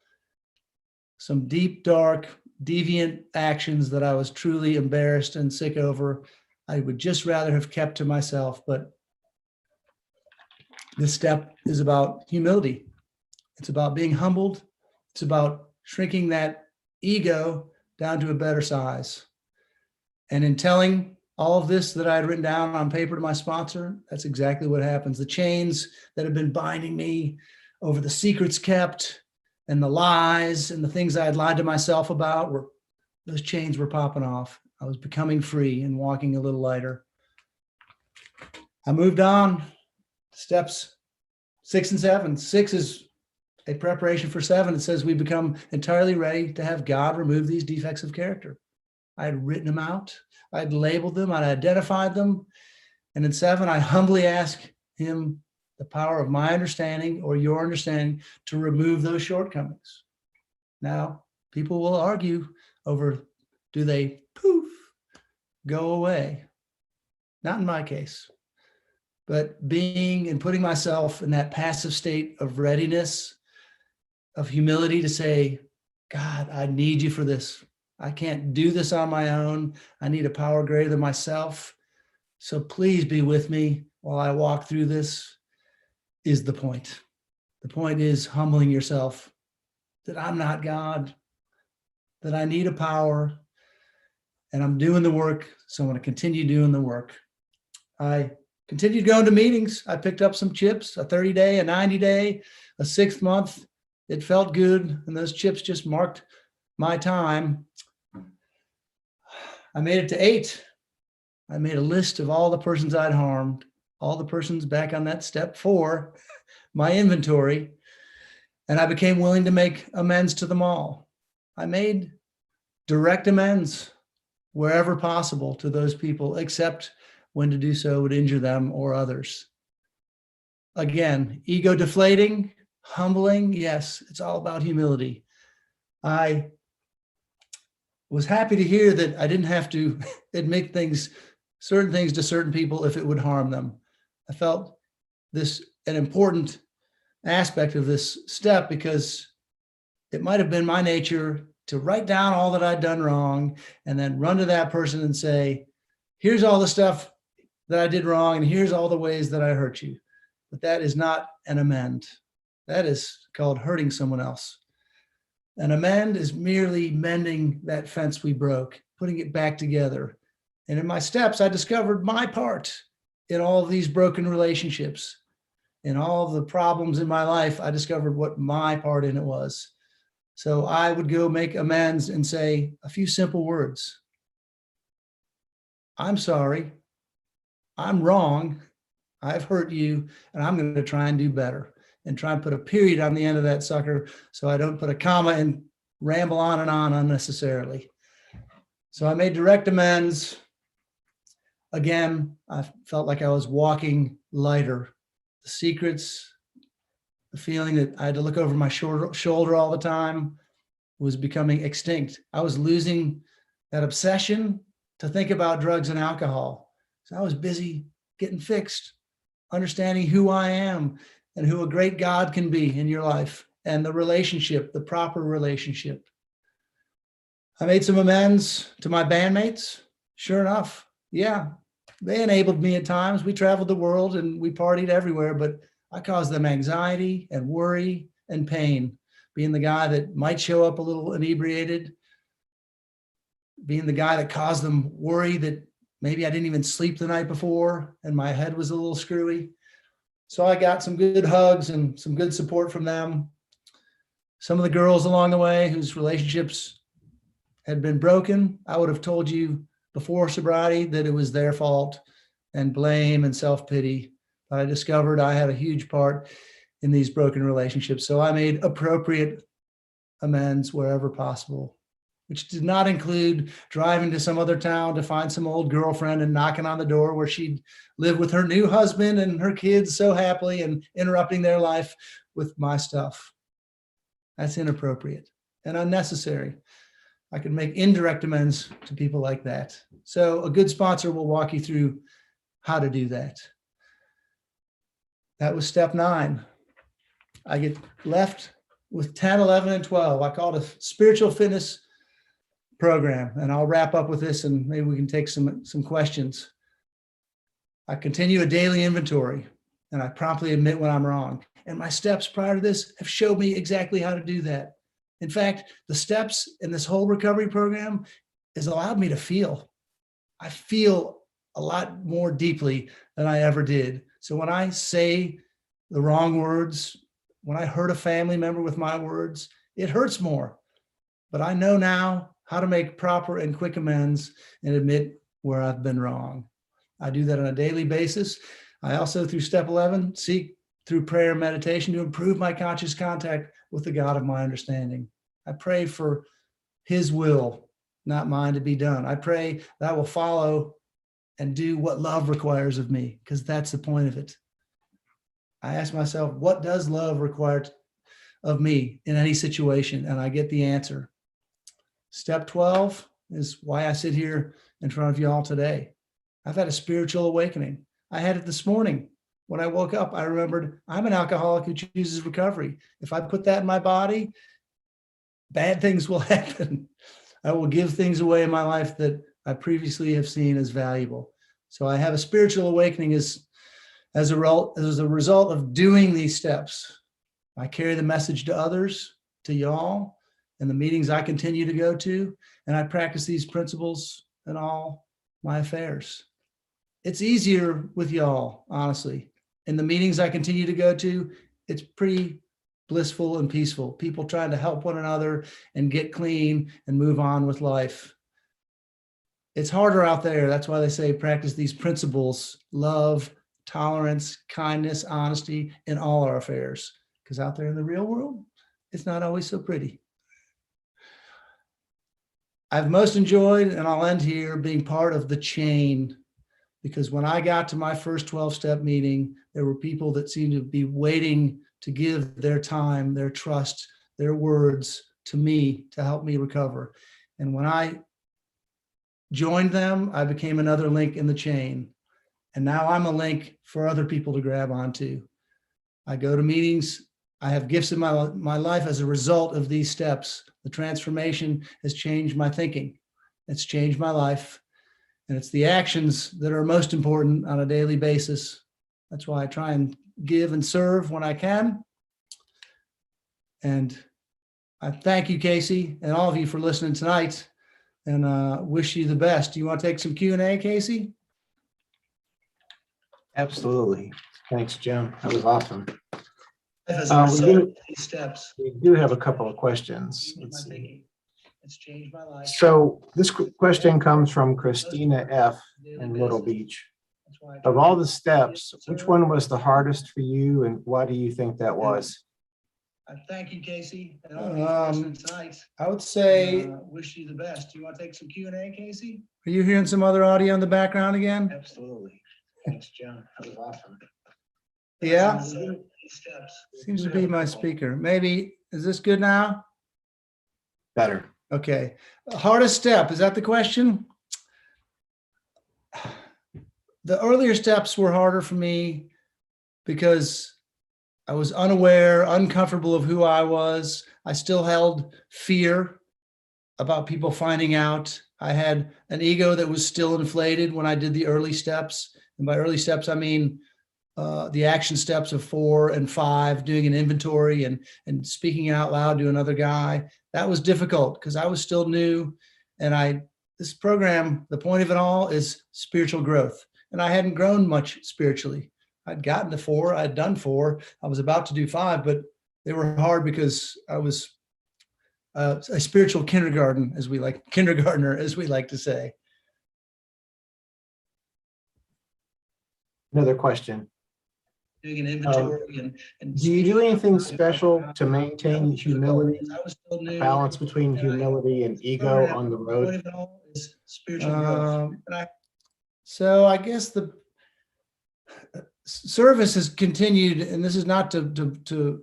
Some deep, dark, deviant actions that I was truly embarrassed and sick over. I would just rather have kept to myself, but this step is about humility. It's about being humbled. It's about shrinking that ego down to a better size. And in telling all of this that I had written down on paper to my sponsor, that's exactly what happens. The chains that have been binding me over the secrets kept and the lies and the things I had lied to myself about, those chains were popping off. I was becoming free and walking a little lighter. I moved on to steps 6 and 7. 6 is a preparation for 7. It says we become entirely ready to have God remove these defects of character. I had written them out. I'd labeled them. I'd identified them. And in 7, I humbly ask him the power of my understanding or your understanding to remove those shortcomings. Now, people will argue over, do they poof, go away? Not in my case. But being and putting myself in that passive state of readiness, of humility to say, God, I need you for this. I can't do this on my own. I need a power greater than myself. So please be with me while I walk through this, is the point. The point is humbling yourself, that I'm not God, that I need a power, and I'm doing the work. So I'm going to continue doing the work. I continued going to meetings. I picked up some chips, a 30-day, a 90-day, a 6th month. It felt good. And those chips just marked my time. I made it to 8. I made a list of all the persons I'd harmed, all the persons back on that step 4, my inventory, and I became willing to make amends to them all. I made direct amends wherever possible to those people, except when to do so would injure them or others. Again, ego deflating, humbling, yes, it's all about humility. I was happy to hear that I didn't have to admit certain things to certain people if it would harm them. I felt this an important aspect of this step because it might have been my nature to write down all that I'd done wrong and then run to that person and say, here's all the stuff that I did wrong and here's all the ways that I hurt you. But that is not an amend. That is called hurting someone else. An amend is merely mending that fence we broke, putting it back together. And in my steps, I discovered my part in all of these broken relationships. In all of the problems in my life, I discovered what my part in it was. So I would go make amends and say a few simple words. I'm sorry. I'm wrong. I've hurt you, and I'm going to try and do better and try and put a period on the end of that sucker so I don't put a comma and ramble on and on unnecessarily. So I made direct amends. Again, I felt like I was walking lighter. The secrets, the feeling that I had to look over my shoulder all the time was becoming extinct. I was losing that obsession to think about drugs and alcohol. So I was busy getting fixed, understanding who I am and who a great God can be in your life, and the relationship, the proper relationship. I made some amends to my bandmates. Sure enough, yeah, they enabled me at times. We traveled the world and we partied everywhere, but I caused them anxiety and worry and pain, being the guy that might show up a little inebriated, being the guy that caused them worry that maybe I didn't even sleep the night before and my head was a little screwy. So I got some good hugs and some good support from them. Some of the girls along the way whose relationships had been broken, I would have told you before sobriety that it was their fault, and blame and self-pity. But I discovered I had a huge part in these broken relationships. So I made appropriate amends wherever possible, which did not include driving to some other town to find some old girlfriend and knocking on the door where she'd live with her new husband and her kids so happily and interrupting their life with my stuff. That's inappropriate and unnecessary. I can make indirect amends to people like that. So a good sponsor will walk you through how to do that. That was step 9. I get left with 10, 11, and 12. I call it a spiritual fitness program, and I'll wrap up with this and maybe we can take some questions. I continue a daily inventory and I promptly admit when I'm wrong. And my steps prior to this have showed me exactly how to do that. In fact, the steps in this whole recovery program has allowed me to feel. I feel a lot more deeply than I ever did. So when I say the wrong words, when I hurt a family member with my words, it hurts more. But I know now how to make proper and quick amends and admit where I've been wrong. I do that on a daily basis. I also, through step 11, seek through prayer and meditation to improve my conscious contact with the God of my understanding. I pray for his will, not mine, to be done. I pray that I will follow and do what love requires of me, because that's the point of it. I ask myself, what does love require of me in any situation? And I get the answer. Step 12 is why I sit here in front of you all today. I've had a spiritual awakening. I had it this morning. When I woke up, I remembered I'm an alcoholic who chooses recovery. If I put that in my body, bad things will happen. I will give things away in my life that I previously have seen as valuable. So I have a spiritual awakening as a result of doing these steps. I carry the message to others, to y'all, and the meetings I continue to go to, and I practice these principles in all my affairs. It's easier with y'all, honestly. In the meetings I continue to go to, it's pretty blissful and peaceful. People trying to help one another and get clean and move on with life. It's harder out there. That's why they say practice these principles: love, tolerance, kindness, honesty in all our affairs. Because out there in the real world, it's not always so pretty. I've most enjoyed, and I'll end here, being part of the chain, because when I got to my first 12-step meeting, there were people that seemed to be waiting to give their time, their trust, their words to me to help me recover. And when I joined them, I became another link in the chain. And now I'm a link for other people to grab onto. I go to meetings. I have gifts in my life as a result of these steps. The transformation has changed my thinking. It's changed my life. And it's the actions that are most important on a daily basis. That's why I try and give and serve when I can. And I thank you, Casey, and all of you for listening tonight, and wish you the best. Do you want to take some Q&A, Casey? Absolutely. Thanks, Jim. That was awesome. As a result of these steps, We do have a couple of questions. Let's see. thinking. It's changed my life. So this question comes from Christina F. in Myrtle Beach. Of all the steps, which one was the hardest for you, and why do you think that was? I thank you, Casey, and all of you for listening tonight. I would say, wish you the best. Do you want to take some Q&A, Casey? Are you hearing some other audio in the background again? Absolutely. Thanks, Jim. That was awesome. Yeah. Seems to be my speaker. Maybe, is this good now? Better. Okay. Hardest step, is that the question? the earlier steps were harder for me because I was unaware, uncomfortable of who I was. I still held fear about people finding out. I had an ego that was still inflated when I did the early steps. And by early steps, I mean the action steps of 4 and 5, doing an inventory and speaking out loud to another guy. That was difficult because I was still new. And this program, the point of it all is spiritual growth. And I hadn't grown much spiritually. I'd gotten to 4, I'd done 4, I was about to do 5, but they were hard because I was a spiritual kindergartner, as we like to say. Another question. Doing an inventory and Do you do anything special to maintain humility, I was still new. balance between humility and ego on the The road? point of it all is spiritual growth. So I guess the service has continued, and this is not to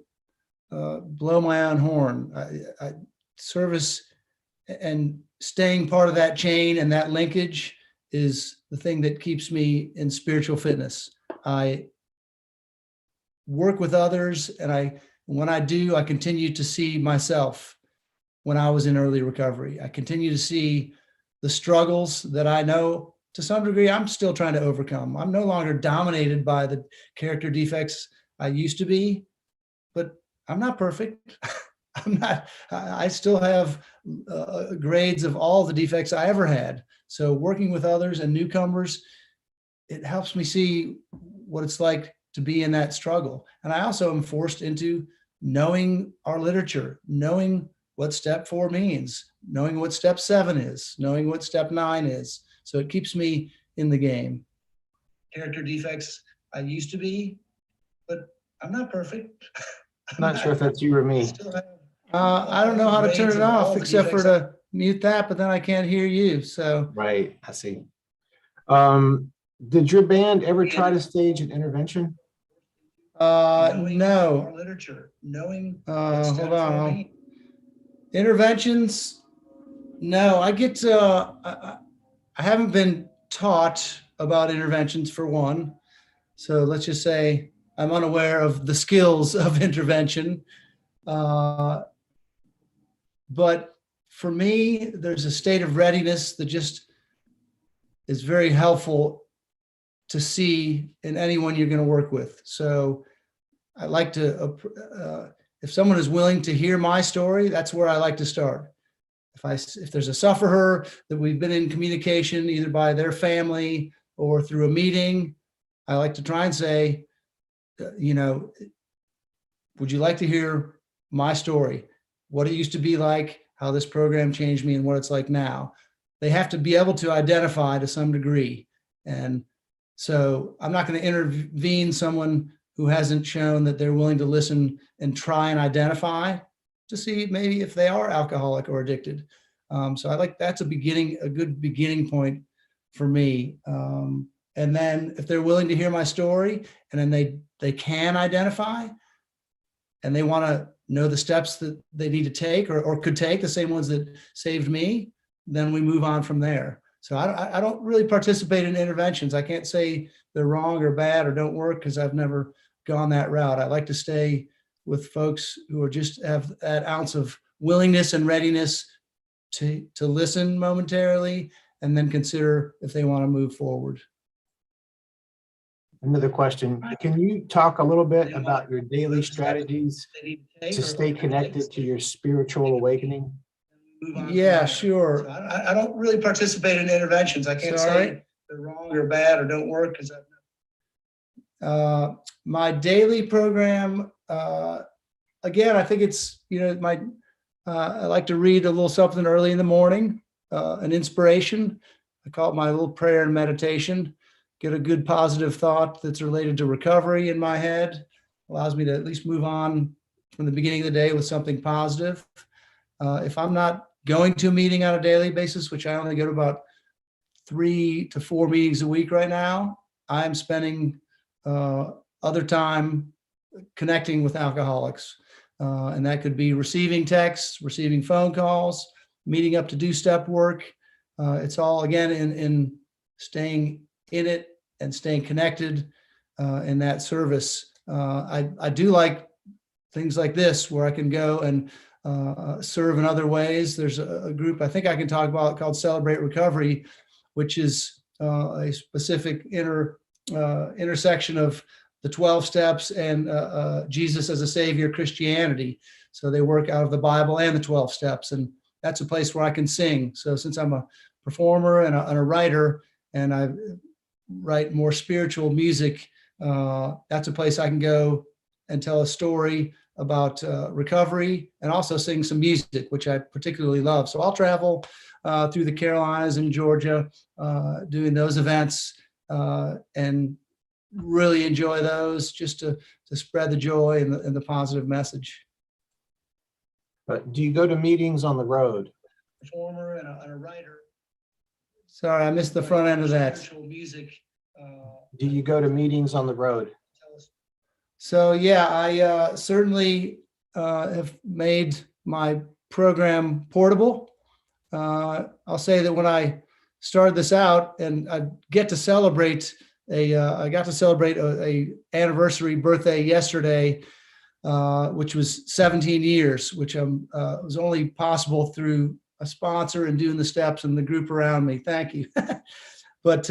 blow my own horn. Service and staying part of that chain and that linkage is the thing that keeps me in spiritual fitness. I work with others, and when I do, I continue to see myself when I was in early recovery. I continue to see the struggles that I know to some degree I'm still trying to overcome. I'm no longer dominated by the character defects I used to be, but I'm not perfect. I still have grades of all the defects I ever had. So working with others and newcomers, it helps me see what it's like to be in that struggle. And I also am forced into knowing our literature, knowing what step 4 means, knowing what step 7 is, knowing what step 9 is. So it keeps me in the game. Character defects I used to be, but I'm not perfect. I'm not sure if that's you or me. I don't know how to turn it off except for to mute that, but then I can't hear you. So Right, I see. Did your band ever try to stage an intervention? no. Literature, knowing hold on. Interventions. No, I haven't been taught about interventions for one. So let's just say I'm unaware of the skills of intervention. But for me, there's a state of readiness that just is very helpful to see in anyone you're going to work with. So I like to, if someone is willing to hear my story, that's where I like to start. If there's a sufferer that we've been in communication either by their family or through a meeting, I like to try and say, would you like to hear my story? What it used to be like, how this program changed me, and what it's like now. They have to be able to identify to some degree. And so I'm not going to intervene someone who hasn't shown that they're willing to listen and try and identify to see maybe if they are alcoholic or addicted. So I like that's a good beginning point for me. And then if they're willing to hear my story and then they can identify and they want to know the steps that they need to take or could take, the same ones that saved me, then we move on from there. So I don't really participate in interventions. I can't say they're wrong or bad or don't work because I've never gone that route. I like to stay with folks who are just have that ounce of willingness and readiness to listen momentarily and then consider if they want to move forward. Another question. Can you talk a little bit about your daily strategies to stay connected to your spiritual awakening? Yeah, sure. So I don't really participate in interventions. I can't say they're wrong or bad or don't work because my daily program, again, I think it's, I like to read a little something early in the morning, an inspiration. I call it my little prayer and meditation. Get a good positive thought that's related to recovery in my head, allows me to at least move on from the beginning of the day with something positive. If I'm not going to a meeting on a daily basis, which I only go to about 3 to 4 meetings a week right now, I'm spending other time connecting with alcoholics. And that could be receiving texts, receiving phone calls, meeting up to do step work. It's all, again, in staying in it and staying connected in that service. I do like things like this where I can go and serve in other ways. There's a group I think I can talk about called Celebrate Recovery, which is a specific intersection of the 12 steps and Jesus as a Savior, Christianity. So they work out of the Bible and the 12 steps. And that's a place where I can sing. So since I'm a performer and a writer, and I write more spiritual music, that's a place I can go and tell a story about recovery and also sing some music, which I particularly love. So I'll travel through the Carolinas and Georgia doing those events and really enjoy those just to spread the joy and the positive message. But do you go to meetings on the road? Performer and a writer. Sorry, I missed the front end of that. Music. Do you go to meetings on the road? So yeah, I certainly have made my program portable. I'll say that when I started this out, and I got to celebrate a anniversary birthday yesterday, which was 17 years, which was only possible through a sponsor and doing the steps and the group around me. Thank you. But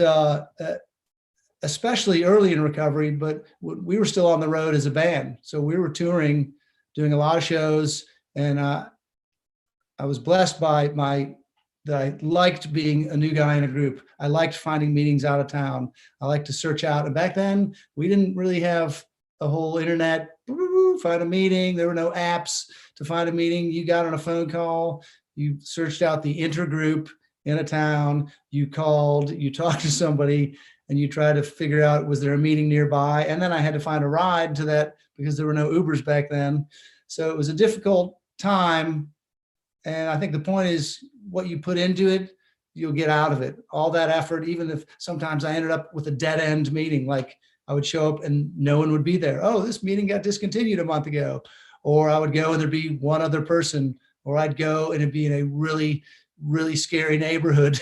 especially early in recovery, but we were still on the road as a band. So we were touring, doing a lot of shows. And I was blessed that I liked being a new guy in a group. I liked finding meetings out of town. I liked to search out. And back then we didn't really have a whole internet, find a meeting. There were no apps to find a meeting. You got on a phone call, you searched out the intergroup in a town, you called, you talked to somebody, and you try to figure out, was there a meeting nearby? And then I had to find a ride to that because there were no Ubers back then. So it was a difficult time. And I think the point is what you put into it, you'll get out of it. All that effort, even if sometimes I ended up with a dead end meeting, like I would show up and no one would be there. Oh, this meeting got discontinued a month ago. Or I would go and there'd be one other person, or I'd go and it'd be in a really, really scary neighborhood.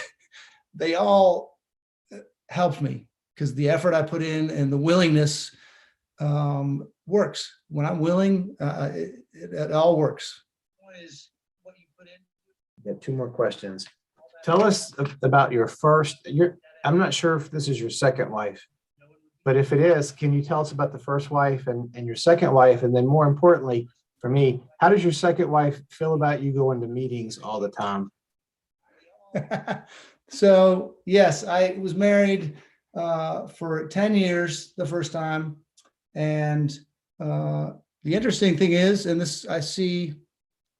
They all helped me because the effort I put in and the willingness works. When I'm willing, it all works. What is what you put in? You have two more questions. Tell us about your I'm not sure if this is your second wife, but if it is, can you tell us about the first wife and your second wife? And then more importantly, for me, how does your second wife feel about you going to meetings all the time? So yes, I was married for 10 years the first time. And the interesting thing is, and this, I see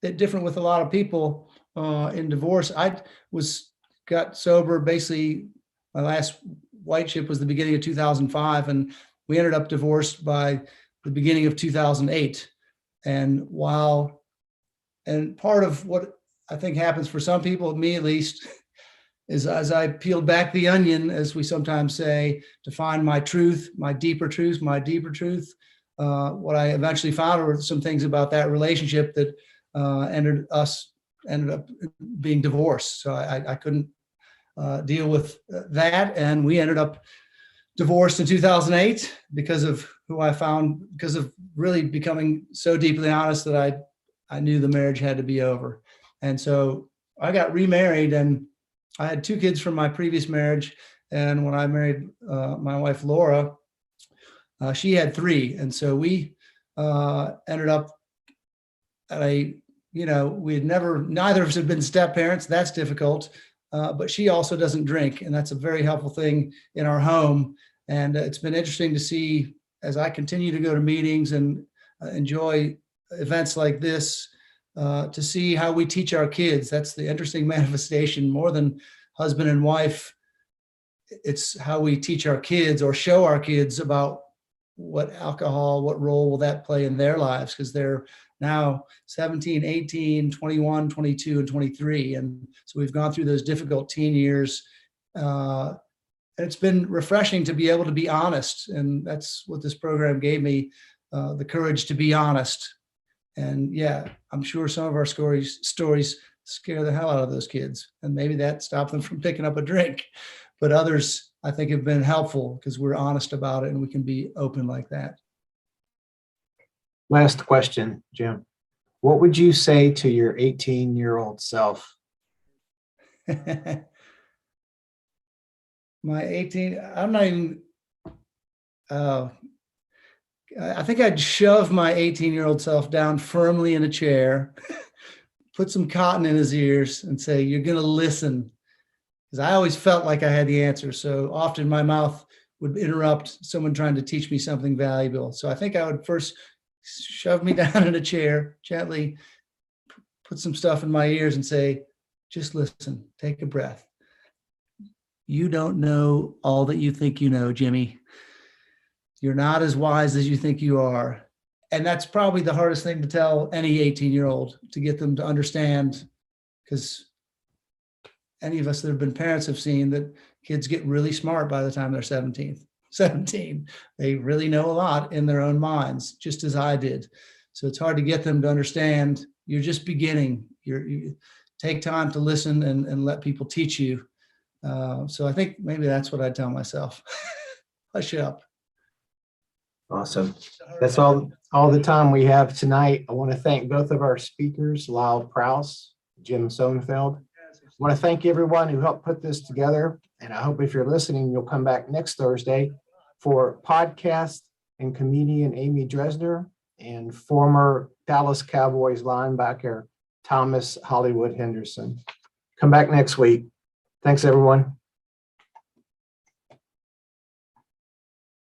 it different with a lot of people in divorce. I got sober. Basically, my last white ship was the beginning of 2005. And we ended up divorced by the beginning of 2008. And part of what I think happens for some people, me at least, is as I peeled back the onion, as we sometimes say, to find my truth, my deeper truth, what I eventually found were some things about that relationship that ended up being divorced. So I couldn't deal with that. And we ended up divorced in 2008 because of who I found, because of really becoming so deeply honest that I knew the marriage had to be over. And so I got remarried, and I had 2 kids from my previous marriage. And when I married my wife, Laura, she had 3. And so we ended up at neither of us had been step parents. That's difficult. But she also doesn't drink. And that's a very helpful thing in our home. And it's been interesting to see as I continue to go to meetings and enjoy events like this, to see how we teach our kids. That's the interesting manifestation. More than husband and wife, it's how we teach our kids or show our kids about what role will that play in their lives, because they're now 17, 18, 21, 22, and 23. And so we've gone through those difficult teen years. And it's been refreshing to be able to be honest. And that's what this program gave me, the courage to be honest. And yeah, I'm sure some of our stories scare the hell out of those kids. And maybe that stopped them from picking up a drink. But others I think have been helpful because we're honest about it and we can be open like that. Last question, Jim. What would you say to your 18-year-old self? My 18, I'm not even, I think I'd shove my 18-year-old self down firmly in a chair, put some cotton in his ears and say, you're going to listen. Because I always felt like I had the answer. So often my mouth would interrupt someone trying to teach me something valuable. So I think I would first shove me down in a chair, gently put some stuff in my ears and say, just listen, take a breath. You don't know all that you think you know, Jimmy. You're not as wise as you think you are. And that's probably the hardest thing to tell any 18-year-old, to get them to understand, because any of us that have been parents have seen that kids get really smart by the time they're 17. They really know a lot in their own minds, just as I did. So it's hard to get them to understand you're just beginning. You take time to listen and let people teach you. So I think maybe that's what I'd tell myself. Hush up. Awesome. That's all the time we have tonight. I want to thank both of our speakers, Lyle Prouse, Jim Sonefeld. I want to thank everyone who helped put this together. And I hope if you're listening, you'll come back next Thursday for podcast and comedian Amy Dresner and former Dallas Cowboys linebacker Thomas Hollywood Henderson. Come back next week. Thanks, everyone.